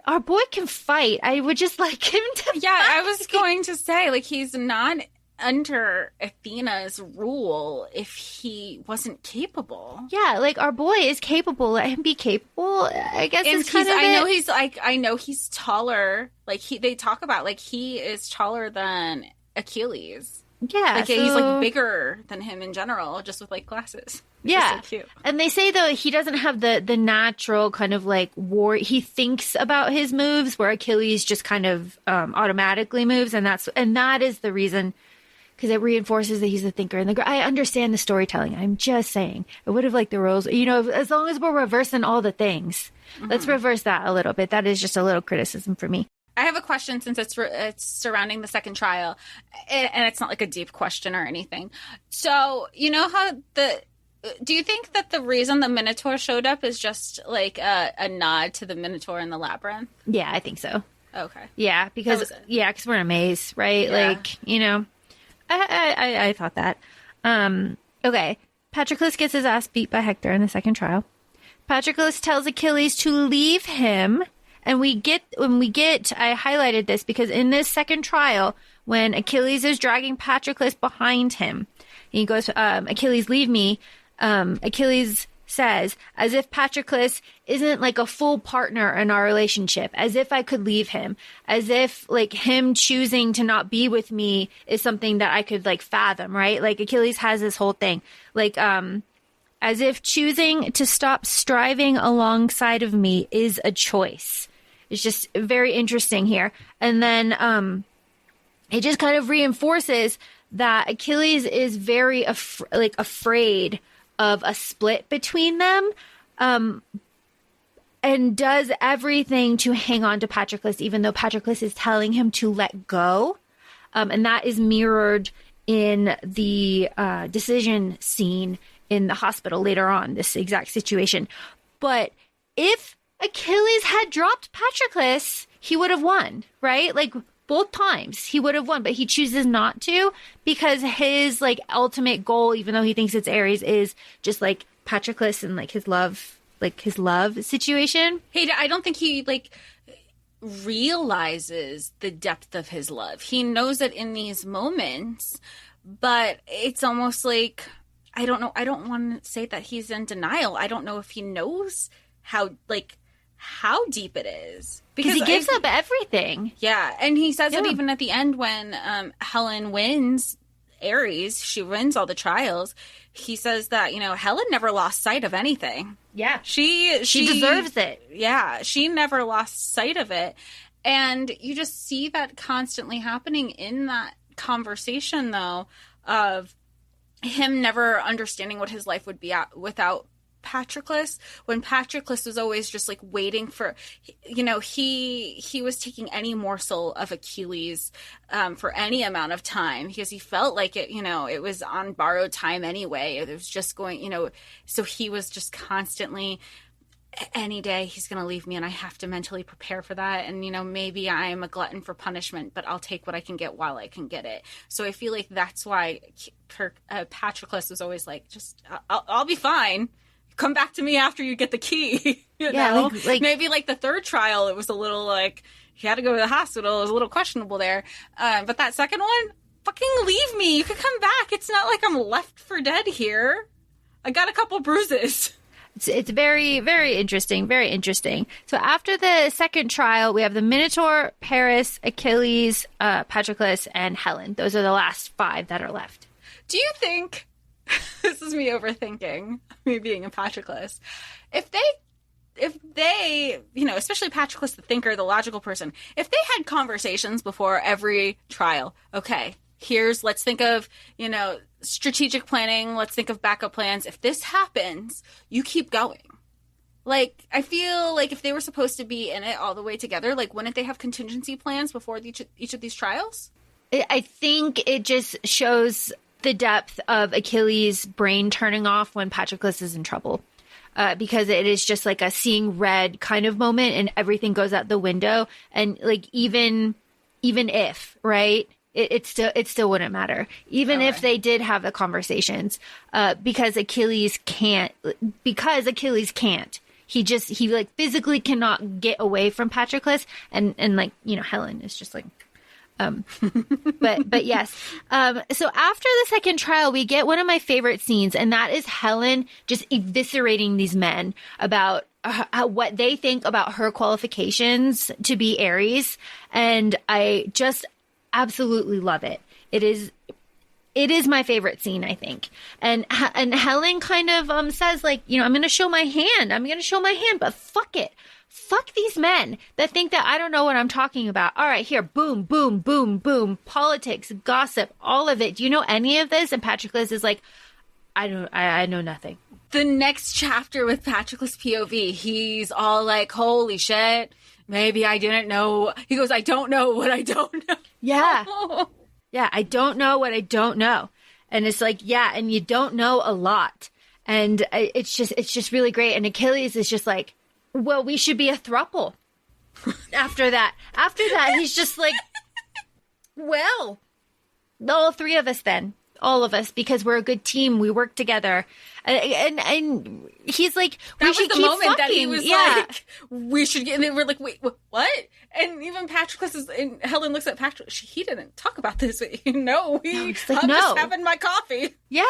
Speaker 3: our boy can fight. I would just like him to fight.
Speaker 2: I was going to say, like, he's not under Athena's rule if he wasn't capable.
Speaker 3: Yeah, like, our boy is capable. Let him be capable. I guess it's kind of
Speaker 2: I know he's taller. Like, they talk about, like, he is taller than Achilles.
Speaker 3: Yeah.
Speaker 2: Like, he's, like, bigger than him in general, just with, like, glasses.
Speaker 3: Yeah.
Speaker 2: So cute.
Speaker 3: And they say, though, he doesn't have the natural kind of, like, war. He thinks about his moves, where Achilles just kind of automatically moves. And that is the reason, because it reinforces that he's a thinker. And I understand the storytelling. I'm just saying. I would have liked the rules. As long as we're reversing all the things. Mm-hmm. Let's reverse that a little bit. That is just a little criticism for me.
Speaker 2: I have a question since it's surrounding the second trial, and it's not like a deep question or anything. So, do you think that the reason the Minotaur showed up is just like a nod to the Minotaur in the labyrinth?
Speaker 3: Yeah, I think so.
Speaker 2: Okay.
Speaker 3: Yeah, because we're in a maze, right? Yeah. Like, I thought that. Okay. Patroclus gets his ass beat by Hector in the second trial. Patroclus tells Achilles to leave him. And I highlighted this because in this second trial, when Achilles is dragging Patroclus behind him, he goes, Achilles, leave me. Achilles says, as if Patroclus isn't like a full partner in our relationship, as if I could leave him, as if like him choosing to not be with me is something that I could like fathom, right? Like Achilles has this whole thing, like, as if choosing to stop striving alongside of me is a choice. It's just very interesting here. And then it just kind of reinforces that Achilles is very afraid of a split between them, and does everything to hang on to Patroclus, even though Patroclus is telling him to let go. And that is mirrored in the decision scene in the hospital later on, this exact situation. But if Achilles had dropped Patroclus, he would have won, right? Like, both times he would have won, but he chooses not to because his like ultimate goal, even though he thinks it's Ares, is just like Patroclus and like his love situation.
Speaker 2: Hey, I don't think he like realizes the depth of his love. He knows it in these moments, but it's almost like, I don't know. I don't want to say that he's in denial. I don't know if he knows how deep it is.
Speaker 3: Because he gives up everything.
Speaker 2: Yeah. And he says it even at the end when Helen wins Ares. She wins all the trials. He says that, Helen never lost sight of anything.
Speaker 3: Yeah.
Speaker 2: She
Speaker 3: deserves it.
Speaker 2: Yeah. She never lost sight of it. And you just see that constantly happening in that conversation, though, of him never understanding what his life would be without Patroclus, when Patroclus was always just like waiting for, he was taking any morsel of Achilles for any amount of time because he felt like it, it was on borrowed time anyway. It was just going, so he was just constantly, any day he's going to leave me and I have to mentally prepare for that. And, maybe I'm a glutton for punishment, but I'll take what I can get while I can get it. So I feel like that's why Patroclus was always like, just, I'll be fine. Come back to me after you get the key. you know? Like maybe like the third trial, it was a little like, he had to go to the hospital. It was a little questionable there. But that second one, fucking leave me. You could come back. It's not like I'm left for dead here. I got a couple bruises.
Speaker 3: It's very, very interesting. Very interesting. So after the second trial, we have the Minotaur, Paris, Achilles, Patroclus, and Helen. Those are the last 5 that are left.
Speaker 2: Do you think, this is me overthinking, me being a Patroclus, if they, especially Patroclus, the thinker, the logical person, if they had conversations before every trial, okay, let's think of, strategic planning. Let's think of backup plans. If this happens, you keep going. Like, I feel like if they were supposed to be in it all the way together, like, wouldn't they have contingency plans before each of these trials?
Speaker 3: I think it just shows the depth of Achilles' brain turning off when Patroclus is in trouble. Because it is just like a seeing red kind of moment and everything goes out the window. And like, even if, right? It still wouldn't matter, even if they did have the conversations, because Achilles can't. He like physically cannot get away from Patroclus, and like Helen is just like, but yes. So after the second trial, we get one of my favorite scenes, and that is Helen just eviscerating these men about what they think about her qualifications to be Ares, and I just absolutely love it. It is my favorite scene, I think. And Helen kind of says like, I'm going to show my hand, but fuck it. Fuck these men that think that I don't know what I'm talking about. All right, here, boom, boom, boom, boom, politics, gossip, all of it. Do you know any of this? And Patroclus is like, I know nothing.
Speaker 2: The next chapter with Patroclus POV, he's all like, holy shit. Maybe I didn't know. He goes, I don't know what I don't know.
Speaker 3: Yeah. Yeah, I don't know what I don't know. And it's like, yeah, and you don't know a lot. And it's just really great. And Achilles is just like, well, we should be a throuple. After that, he's just like, well, all 3 of us then. All of us, because we're a good team. We work together. And he's like,
Speaker 2: that
Speaker 3: we should keep
Speaker 2: moment
Speaker 3: fucking.
Speaker 2: That he was like, we should get, and they were like, wait, what? And even Patroclus and Helen looks at Patroclus. He didn't talk about this. I'm just having my coffee.
Speaker 3: Yeah.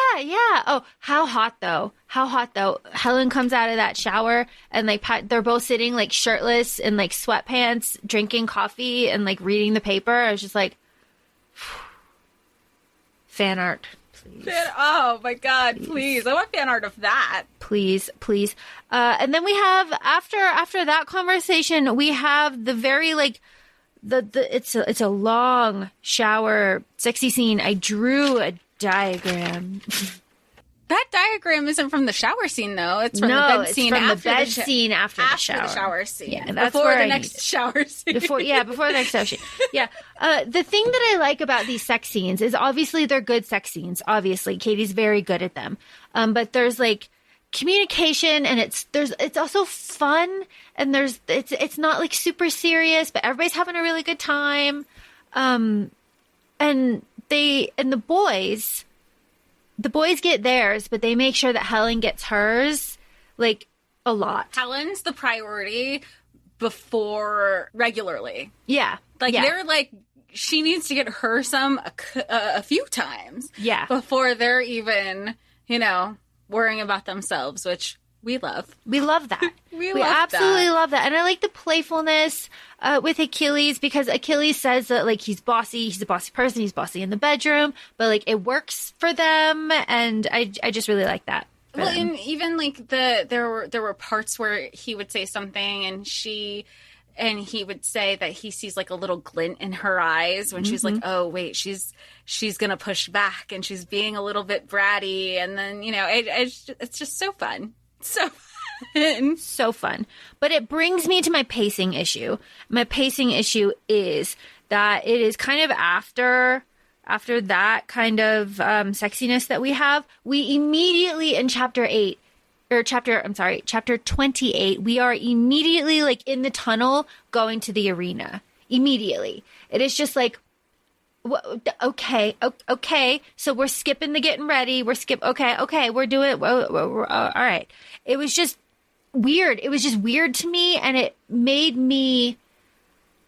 Speaker 3: Oh, how hot though. Helen comes out of that shower and like they're both sitting like shirtless in like sweatpants, drinking coffee and like reading the paper. I was just like, fan art, please.
Speaker 2: Oh my God, please. I want fan art of that.
Speaker 3: Please. And then we have after that conversation, we have the very like it's a long shower sexy scene. I drew a diagram.
Speaker 2: That diagram isn't from the shower scene, though. It's from the bed scene after the shower. After the shower scene.
Speaker 3: Yeah, that's
Speaker 2: before the next shower scene.
Speaker 3: Before the next shower scene. Yeah. The thing that I like about these sex scenes is obviously they're good sex scenes. Obviously, Katie's very good at them. But there's like communication, and it's also fun, and it's not like super serious, but everybody's having a really good time. And the boys get theirs, but they make sure that Helen gets hers, like, a lot.
Speaker 2: Helen's the priority before regularly.
Speaker 3: Yeah.
Speaker 2: They're like, she needs to get her some a few times.
Speaker 3: Yeah.
Speaker 2: Before they're even, worrying about themselves, which we love.
Speaker 3: We love that.
Speaker 2: We
Speaker 3: absolutely love that. And I like the playfulness with Achilles, because Achilles says that, like, he's bossy. He's a bossy person. He's bossy in the bedroom, but, like, it works for them. And I just really like that.
Speaker 2: Well, and even, like, there were parts where he would say something and he would say that he sees, like, a little glint in her eyes when she's like, oh, wait, she's going to push back and she's being a little bit bratty. And then, it's just so fun. So fun. But it brings me to my pacing issue. My pacing issue is that it is kind of after that kind of sexiness that we have, we immediately in chapter 28, we are immediately, like, in the tunnel going to the arena. Immediately. It is just like, okay. So we're skipping the getting ready. Okay. We're doing it. All right. It was just weird. It was just weird to me. And it made me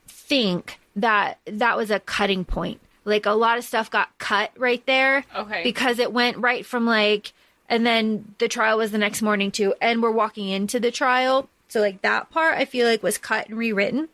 Speaker 2: think that was a cutting point. Like, a lot of stuff got cut right there. Okay.
Speaker 3: Because it went right from, like, and then the trial was the next morning too. And we're walking into the trial. So, like, that part I feel like was cut and rewritten.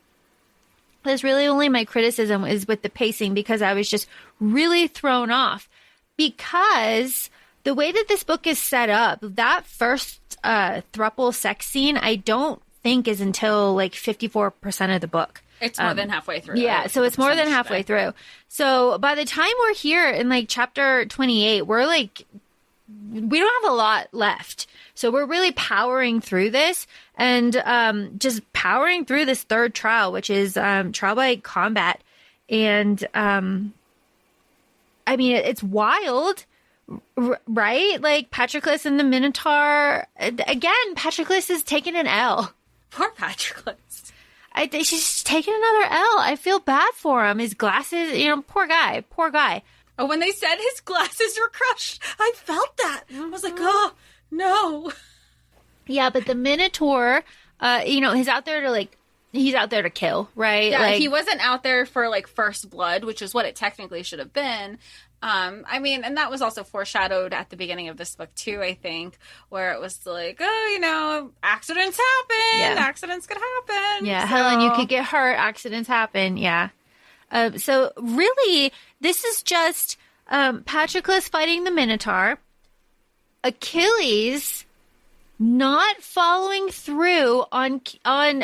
Speaker 3: That's really only my criticism is with the pacing, because I was just really thrown off, because the way that this book is set up, that first throuple sex scene, I don't think is until, like, 54% of the book.
Speaker 2: It's more than halfway through.
Speaker 3: Yeah, so it's more than halfway through. So by the time we're here in, like, chapter 28, we're, like, we don't have a lot left. So we're really powering through this, and just powering through this third trial, which is trial by combat. And I mean, it's wild, right? Like, Patroclus and the Minotaur. Again, Patroclus is taking an L.
Speaker 2: Poor Patroclus.
Speaker 3: She's taking another L. I feel bad for him. His glasses, poor guy.
Speaker 2: Oh, when they said his glasses were crushed, I felt that. I was like, oh, no.
Speaker 3: Yeah, but the Minotaur, he's out there to kill, right?
Speaker 2: Yeah,
Speaker 3: like,
Speaker 2: he wasn't out there for, like, first blood, which is what it technically should have been. I mean, and that was also foreshadowed at the beginning of this book too, I think, where it was like, oh, accidents happen.
Speaker 3: Yeah.
Speaker 2: Accidents could happen.
Speaker 3: Yeah,
Speaker 2: so.
Speaker 3: Helen, you could get hurt. Accidents happen. Yeah. So really, this is just Patroclus fighting the Minotaur, Achilles not following through on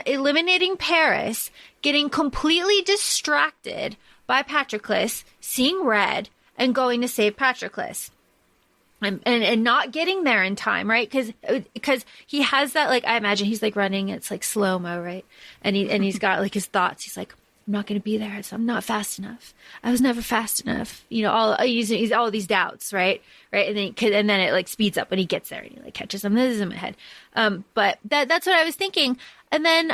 Speaker 3: eliminating Paris, getting completely distracted by Patroclus, seeing red, and going to save Patroclus. And not getting there in time, right? Because he has that, like, I imagine he's, like, running, it's like slow-mo, right? And he's got, like, his thoughts. He's like, I'm not going to be there. So I'm not fast enough. I was never fast enough. He's all these doubts, right? And then it, like, speeds up when he gets there and he, like, catches him. This is in my head. But that's what I was thinking. And then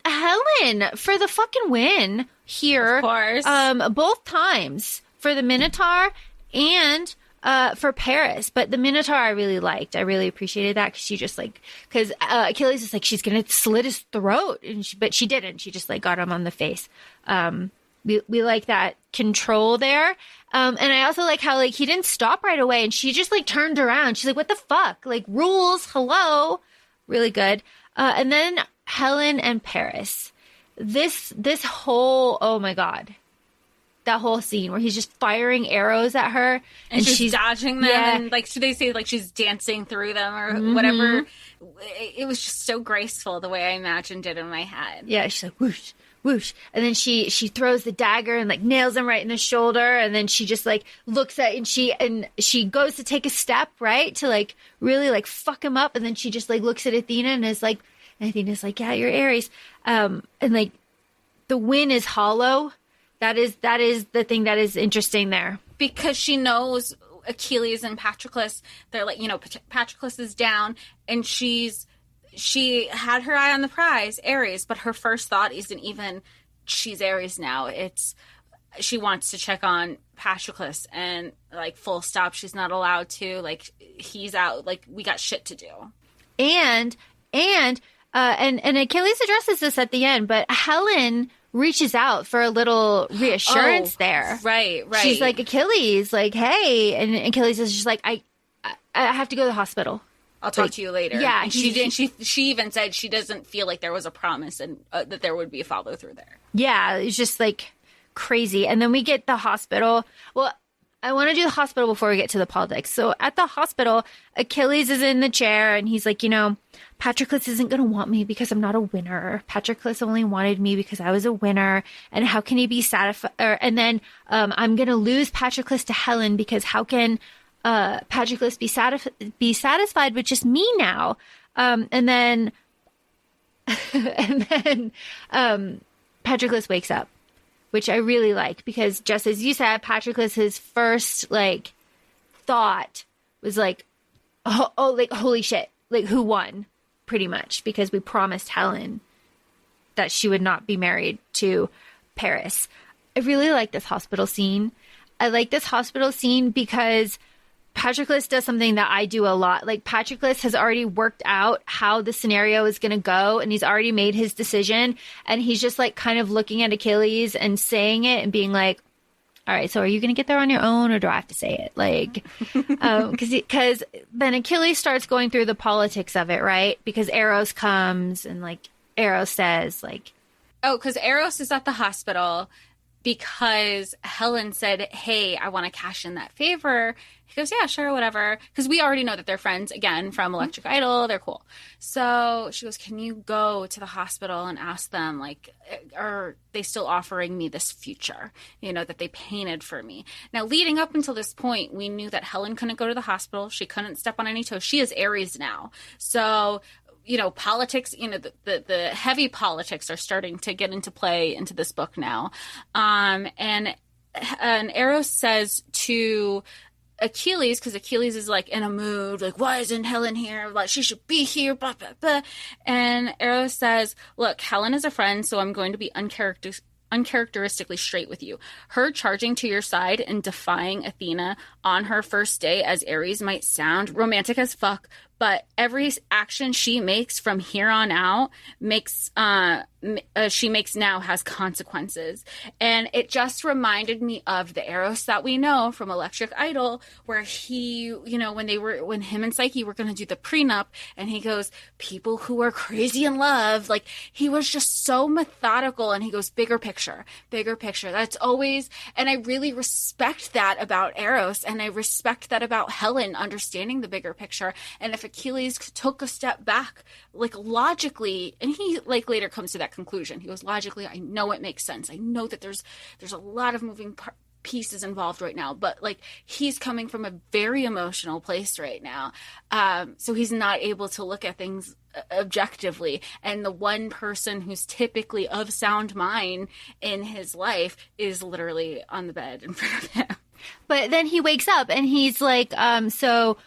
Speaker 3: Helen for the fucking win here.
Speaker 2: Of course.
Speaker 3: Both times for the Minotaur and for Paris. But the Minotaur I really liked. I really appreciated that, because Achilles is like, she's going to slit his throat. But she didn't. She just, like, got him on the face. We like that control there. And I also like how, like, he didn't stop right away, and she just, like, turned around. She's like, what the fuck? Like, rules, hello. Really good. And then Helen and Paris. This whole, oh my God. That whole scene where he's just firing arrows at her
Speaker 2: and she's dodging them. Yeah. And, like, should they say, like, she's dancing through them or whatever? It was just so graceful the way I imagined it in my head.
Speaker 3: Yeah, she's like, whoosh, whoosh. And then she throws the dagger and, like, nails him right in the shoulder. And then she just, like, looks at, and she goes to take a step, right? To, like, really, like, fuck him up. And then she just, like, looks at Athena and is like, Athena's like, yeah, you're Ares. And, like, the win is hollow. That is the thing that is interesting there.
Speaker 2: Because she knows Achilles and Patroclus, they're like, Patroclus is down, and she had her eye on the prize, Ares, but her first thought isn't even she's Ares now. It's she wants to check on Patroclus, and, like, full stop, she's not allowed to. Like, he's out. Like, we got shit to do.
Speaker 3: And Achilles addresses this at the end, but Helen reaches out for a little reassurance there.
Speaker 2: Right.
Speaker 3: She's like, Achilles, like, hey. And Achilles is just like, I have to go to the hospital.
Speaker 2: I'll talk to you later.
Speaker 3: Yeah.
Speaker 2: And she even said she doesn't feel like there was a promise and that there would be a follow through there.
Speaker 3: Yeah. It's just like crazy. And then we get the hospital. Well, I want to do the hospital before we get to the politics. So at the hospital, Achilles is in the chair and he's like, Patroclus isn't going to want me because I'm not a winner. Patroclus only wanted me because I was a winner. And how can he be satisfied? And then I'm going to lose Patroclus to Helen because how can Patroclus be satisfied with just me now? And then Patroclus wakes up, which I really like because just as you said, Patroclus' first thought was like, holy shit, who won? Pretty much, because we promised Helen that she would not be married to Paris. I really like this hospital scene. I like this hospital scene because Patroclus does something that I do a lot. Patroclus has already worked out how the scenario is going to go, and he's already made his decision. And he's just kind of looking at Achilles and saying it and being like, all right, so are you going to get there on your own or do I have to say it? Because then Achilles starts going through the politics of it, right? Because Eros comes and Eros says
Speaker 2: because Eros is at the hospital because Helen said, hey, I want to cash in that favor. He goes, yeah, sure, whatever. Because we already know that they're friends, again, from Electric Idol. They're cool. So she goes, can you go to the hospital and ask them, are they still offering me this future, that they painted for me? Now, leading up until this point, we knew that Helen couldn't go to the hospital. She couldn't step on any toes. She is Aries now. So politics, the heavy politics are starting to get into play into this book now. And Eros says to Achilles, because Achilles is in a mood, why isn't Helen here? She should be here, blah, blah, blah. And Eros says, look, Helen is a friend, so I'm going to be uncharacteristically straight with you. Her charging to your side and defying Athena on her first day as Aries might sound romantic as fuck, but every action she makes from here on out she makes now has consequences. And it just reminded me of the Eros that we know from Electric Idol, where he, when him and Psyche were going to do the prenup, and he goes, people who are crazy in love, he was just so methodical, and he goes, bigger picture. That's always, and I really respect that about Eros, and I respect that about Helen understanding the bigger picture. And if Achilles took a step back, logically, and he later comes to that conclusion. He goes, logically, I know it makes sense. I know that there's a lot of moving pieces involved right now, but he's coming from a very emotional place right now. So he's not able to look at things objectively. And the one person who's typically of sound mind in his life is literally on the bed in front of him.
Speaker 3: But then he wakes up and he's like, so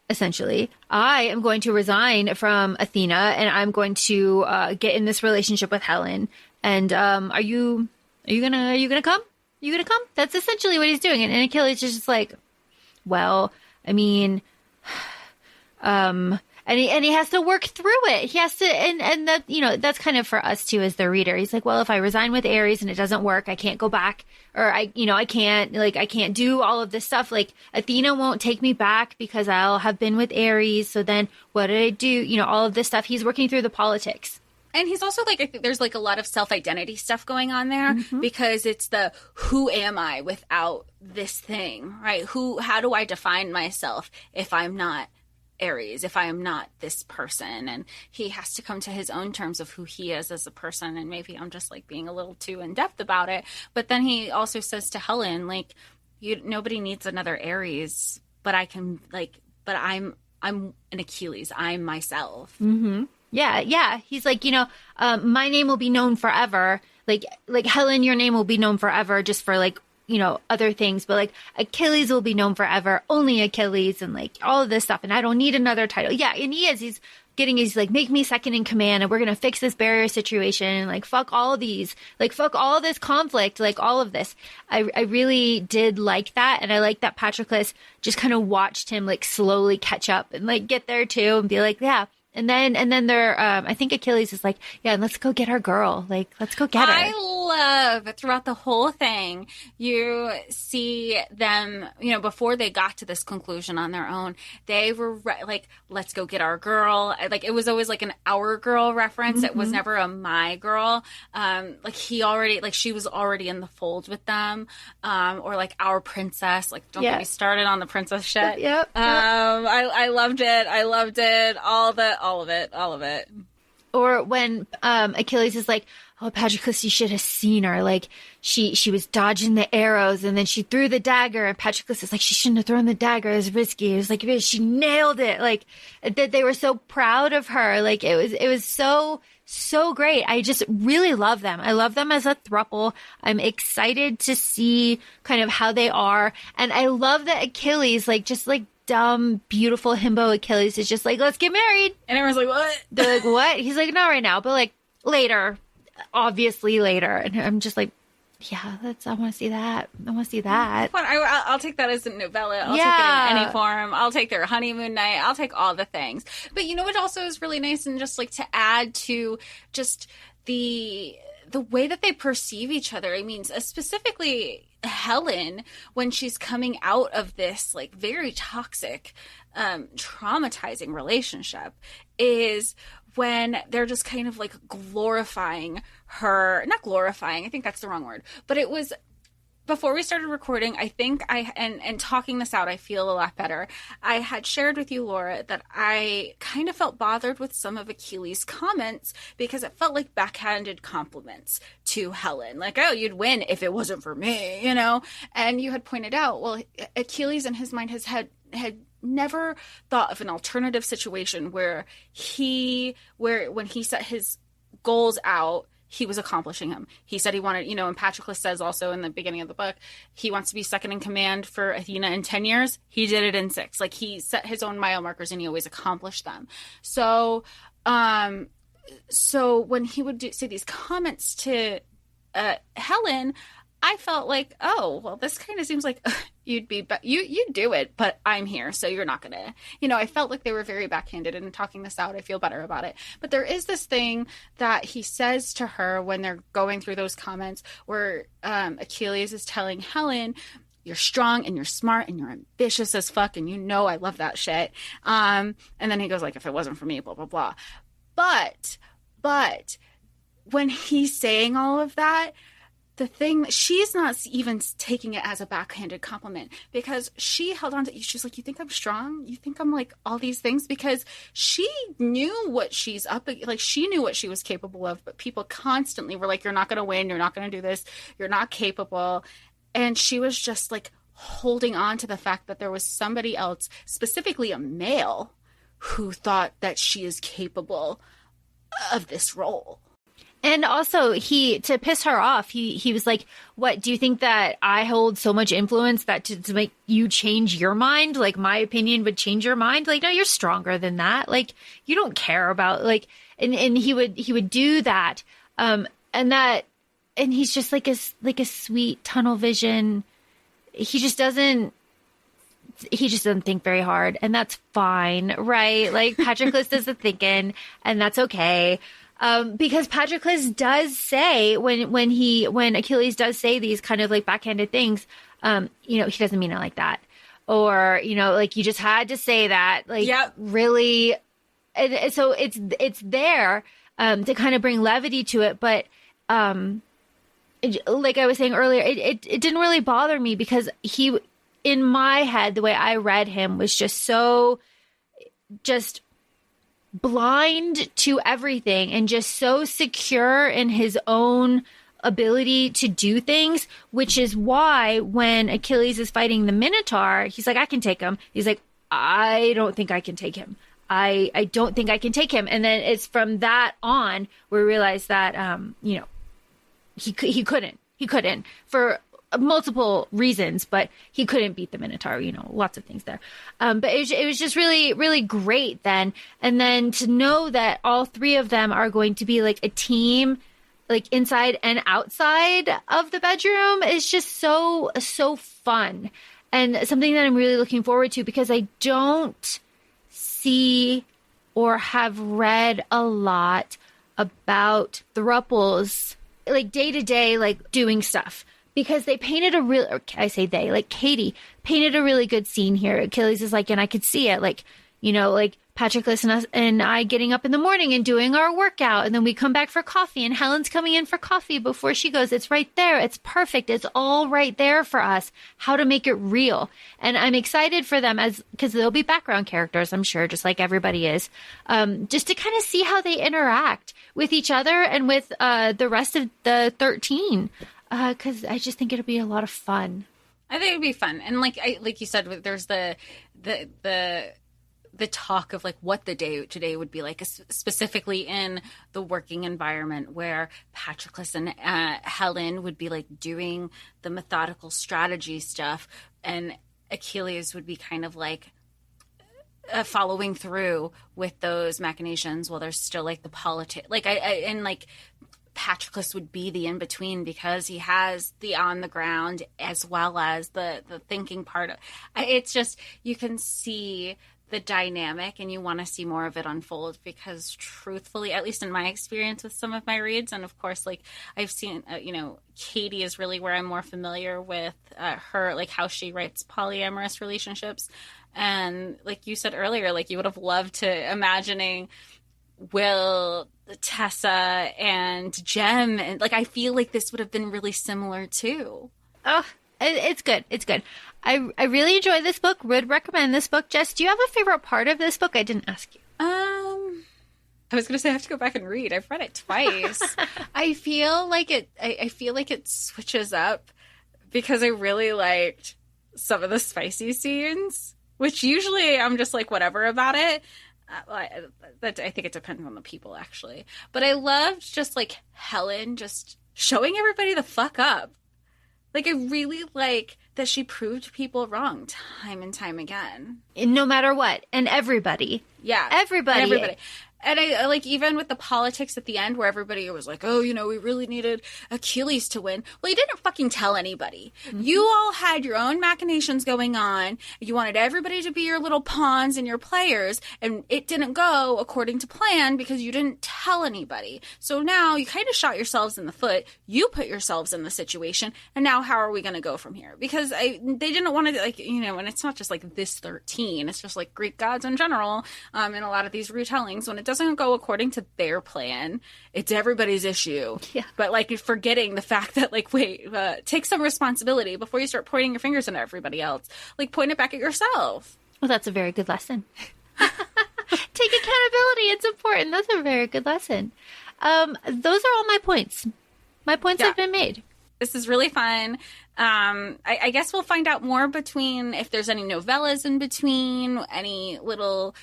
Speaker 3: essentially, I am going to resign from Athena and I'm going to get in this relationship with Helen. And are you gonna come? You gonna come? That's essentially what he's doing. And Achilles is just like, well, I mean, and he has to work through it. He has to, and that, that's kind of for us too as the reader. He's like, well, if I resign with Aries and it doesn't work, I can't go back, or I can't do all of this stuff. Athena won't take me back because I'll have been with Aries. So then what did I do? All of this stuff. He's working through the politics.
Speaker 2: And he's also I think there's a lot of self-identity stuff going on there, because it's the, who am I without this thing, right? How do I define myself if I'm not Aries, if I am not this person? And he has to come to his own terms of who he is as a person. And maybe I'm just being a little too in depth about it. But then he also says to Helen, nobody needs another Aries, but I can but I'm an Achilles. I'm myself.
Speaker 3: Mm-hmm. Yeah. He's like, my name will be known forever. Like Helen, your name will be known forever just for other things, but Achilles will be known forever, only Achilles, and all of this stuff. And I don't need another title. Yeah. And he's make me second in command, and we're going to fix this barrier situation. And fuck all these, fuck all this conflict, all of this. I really did like that. And I like that Patroclus just kind of watched him slowly catch up and get there too and be like, yeah, And then they're, I think Achilles is like, yeah, let's go get our girl. Like, let's go get her.
Speaker 2: I love throughout the whole thing, you see them, before they got to this conclusion on their own, they were like, let's go get our girl. Like, it was always like an our girl reference. It was never a my girl. Like she was already in the fold with them. Or like our princess. Like, don't get me started on the princess shit.
Speaker 3: Yep.
Speaker 2: I loved it. I loved it. All of it.
Speaker 3: Or when Achilles is like, oh, Patroclus, you should have seen her. Like, she was dodging the arrows, and then she threw the dagger, and Patroclus is like, she shouldn't have thrown the dagger. It was risky. It was like, she nailed it. Like, that they were so proud of her. Like, it was so great. I just really love them. I love them as a throuple. I'm excited to see kind of how they are. And I love that Achilles, like, just like, dumb, beautiful himbo Achilles is just like, let's get married.
Speaker 2: And everyone's like, what?
Speaker 3: They're like, what? He's like, not right now, but like later, obviously later. And I'm just like, yeah, I want to see that.
Speaker 2: I'll take that as a novella. I'll take it in any form. I'll take their honeymoon night. I'll take all the things. But what also is really nice, and just like to add to just the way that they perceive each other. I mean, specifically Helen, when she's coming out of this like very toxic, traumatizing relationship, is when they're just kind of like glorifying her. Not glorifying, I think that's the wrong word, but it was before we started recording, I think and talking this out, I feel a lot better. I had shared with you, Laura, that I kind of felt bothered with some of Achilles' comments because it felt like backhanded compliments to Helen. Like, oh, you'd win if it wasn't for me, And you had pointed out, well, Achilles in his mind had never thought of an alternative situation where when he set his goals out, he was accomplishing them. He said he wanted, and Patroclus says also in the beginning of the book, he wants to be second in command for Athena in 10 years. He did it in 6. Like, he set his own mile markers and he always accomplished them. So when he would say these comments to Helen, I felt like, oh, well, this kind of seems like you do it, but I'm here, so you're not gonna. I felt like they were very backhanded, and talking this out, I feel better about it. But there is this thing that he says to her when they're going through those comments, where Achilles is telling Helen, you're strong and you're smart and you're ambitious as fuck, and I love that shit. And then he goes like, if it wasn't for me, blah blah blah. But when he's saying all of that, the thing, she's not even taking it as a backhanded compliment, because she held on to, she's like, you think I'm strong? You think I'm like all these things? Because she knew what she's up, like she knew what she was capable of, but people constantly were like, you're not going to win. You're not going to do this. You're not capable. And she was just like holding on to the fact that there was somebody else, specifically a male, who thought that she is capable of this role.
Speaker 3: And also, to piss her off, he was like, what, do you think that I hold so much influence that to make you change your mind? Like, my opinion would change your mind? Like, no, you're stronger than that. Like, you don't care about, like, and he would do that. And he's just like a sweet tunnel vision. He just doesn't think very hard, and that's fine, right? Like, Patroclus does the thinking, and that's okay. Because Patroclus does say when Achilles does say these kind of like backhanded things, he doesn't mean it like that, or like, you just had to say that, like, yep. Really. And so it's there to kind of bring levity to it, but like I was saying earlier, it didn't really bother me, because he, in my head, the way I read him was just blind to everything and just so secure in his own ability to do things, which is why when Achilles is fighting the Minotaur, he's like, I can take him. He's like, I don't think I can take him. I don't think I can take him. And then it's from that on we realize that, he couldn't for multiple reasons, but he couldn't beat the Minotaur, lots of things there. But it was just really, really great then. And then to know that all three of them are going to be like a team, like inside and outside of the bedroom, is just so fun. And something that I'm really looking forward to, because I don't see or have read a lot about thruples, like day to day, like doing stuff, because they painted a real, I say they, like Katie painted a really good scene here. Achilles is like, and I could see it, like, you know, like Patroclus and I getting up in the morning and doing our workout. And then we come back for coffee and Helen's coming in for coffee before she goes. It's right there. It's perfect. It's all right there for us, how to make it real. And I'm excited for them because they'll be background characters, I'm sure, just like everybody is, just to kind of see how they interact with each other and with the rest of the 13. Because I just think it'll be a lot of fun.
Speaker 2: I think it'd be fun. And like you said, there's the talk of like what the day today would be like, specifically in the working environment where Patroclus and Helen would be like doing the methodical strategy stuff, and Achilles would be kind of like following through with those machinations while there's still like the politics. Like and like Patroclus would be the in between because he has the on the ground as well as the thinking part of it's just, you can see the dynamic and you want to see more of it unfold, because truthfully, at least in my experience with some of my reads, and of course, like I've seen, you know, Katie is really where I'm more familiar with her, like how she writes polyamorous relationships. And like you said earlier, like you would have loved to imagining Will, Tessa, and Jem. And like, I feel like this would have been really similar too.
Speaker 3: Oh, it's good. It's good. I really enjoy this book. Would recommend this book. Jess, do you have a favorite part of this book? I didn't ask you.
Speaker 2: I was going to say I have to go back and read. I've read it twice. I feel like it switches up because I really liked some of the spicy scenes, which usually I'm just like whatever about it. I think it depends on the people, actually. But I loved just like Helen just showing everybody the fuck up. Like, I really like that she proved people wrong time and time again.
Speaker 3: And no matter what. And everybody.
Speaker 2: Yeah.
Speaker 3: Everybody.
Speaker 2: And I like, even with the politics at the end where everybody was like, oh, you know, we really needed Achilles to win. Well, he didn't fucking tell anybody. Mm-hmm. You all had your own machinations going on. You wanted everybody to be your little pawns and your players. And it didn't go according to plan because you didn't tell anybody. So now you kind of shot yourselves in the foot. You put yourselves in the situation. And now how are we going to go from here? Because they didn't want to, like, you know, and it's not just like this 13. It's just like Greek gods in general in a lot of these retellings. When it doesn't go according to their plan, it's everybody's issue. Yeah. But like, you're forgetting the fact that like, wait, take some responsibility before you start pointing your fingers at everybody else. Like, point it back at yourself.
Speaker 3: Well, that's a very good lesson. Take accountability. It's important. That's a very good lesson. Those are all my points. My points have been made.
Speaker 2: This is really fun. I guess we'll find out more between, if there's any novellas in between, any little,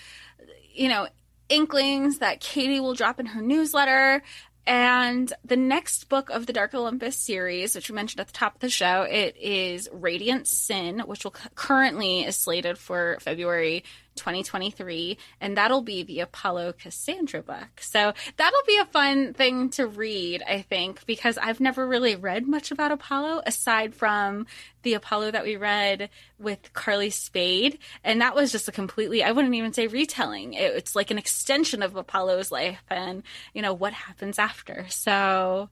Speaker 2: you know, inklings that Katie will drop in her newsletter. And the next book of the Dark Olympus series, which we mentioned at the top of the show, it is Radiant Sin, which will currently is slated for February 2023, and that'll be the Apollo Cassandra book. So that'll be a fun thing to read, I think, because I've never really read much about Apollo aside from the Apollo that we read with Carly Spade, and that was just a completely, I wouldn't even say retelling. It's like an extension of Apollo's life and, you know, what happens after. So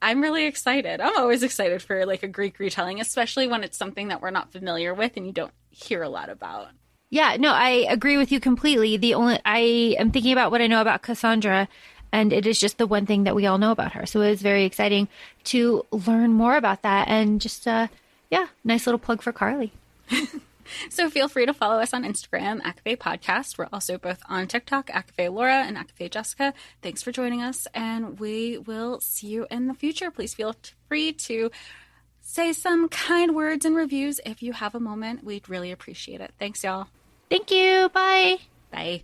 Speaker 2: I'm really excited. I'm always excited for like a Greek retelling, especially when it's something that we're not familiar with and you don't hear a lot about.
Speaker 3: Yeah, no, I agree with you completely. I am thinking about what I know about Cassandra, and it is just the one thing that we all know about her. So it was very exciting to learn more about that. And just, nice little plug for Carly.
Speaker 2: So feel free to follow us on Instagram, ACOFAE Podcast. We're also both on TikTok, ACOFAE Laura and ACOFAE Jessica. Thanks for joining us, and we will see you in the future. Please feel free to say some kind words and reviews if you have a moment. We'd really appreciate it. Thanks, y'all.
Speaker 3: Thank you. Bye.
Speaker 2: Bye.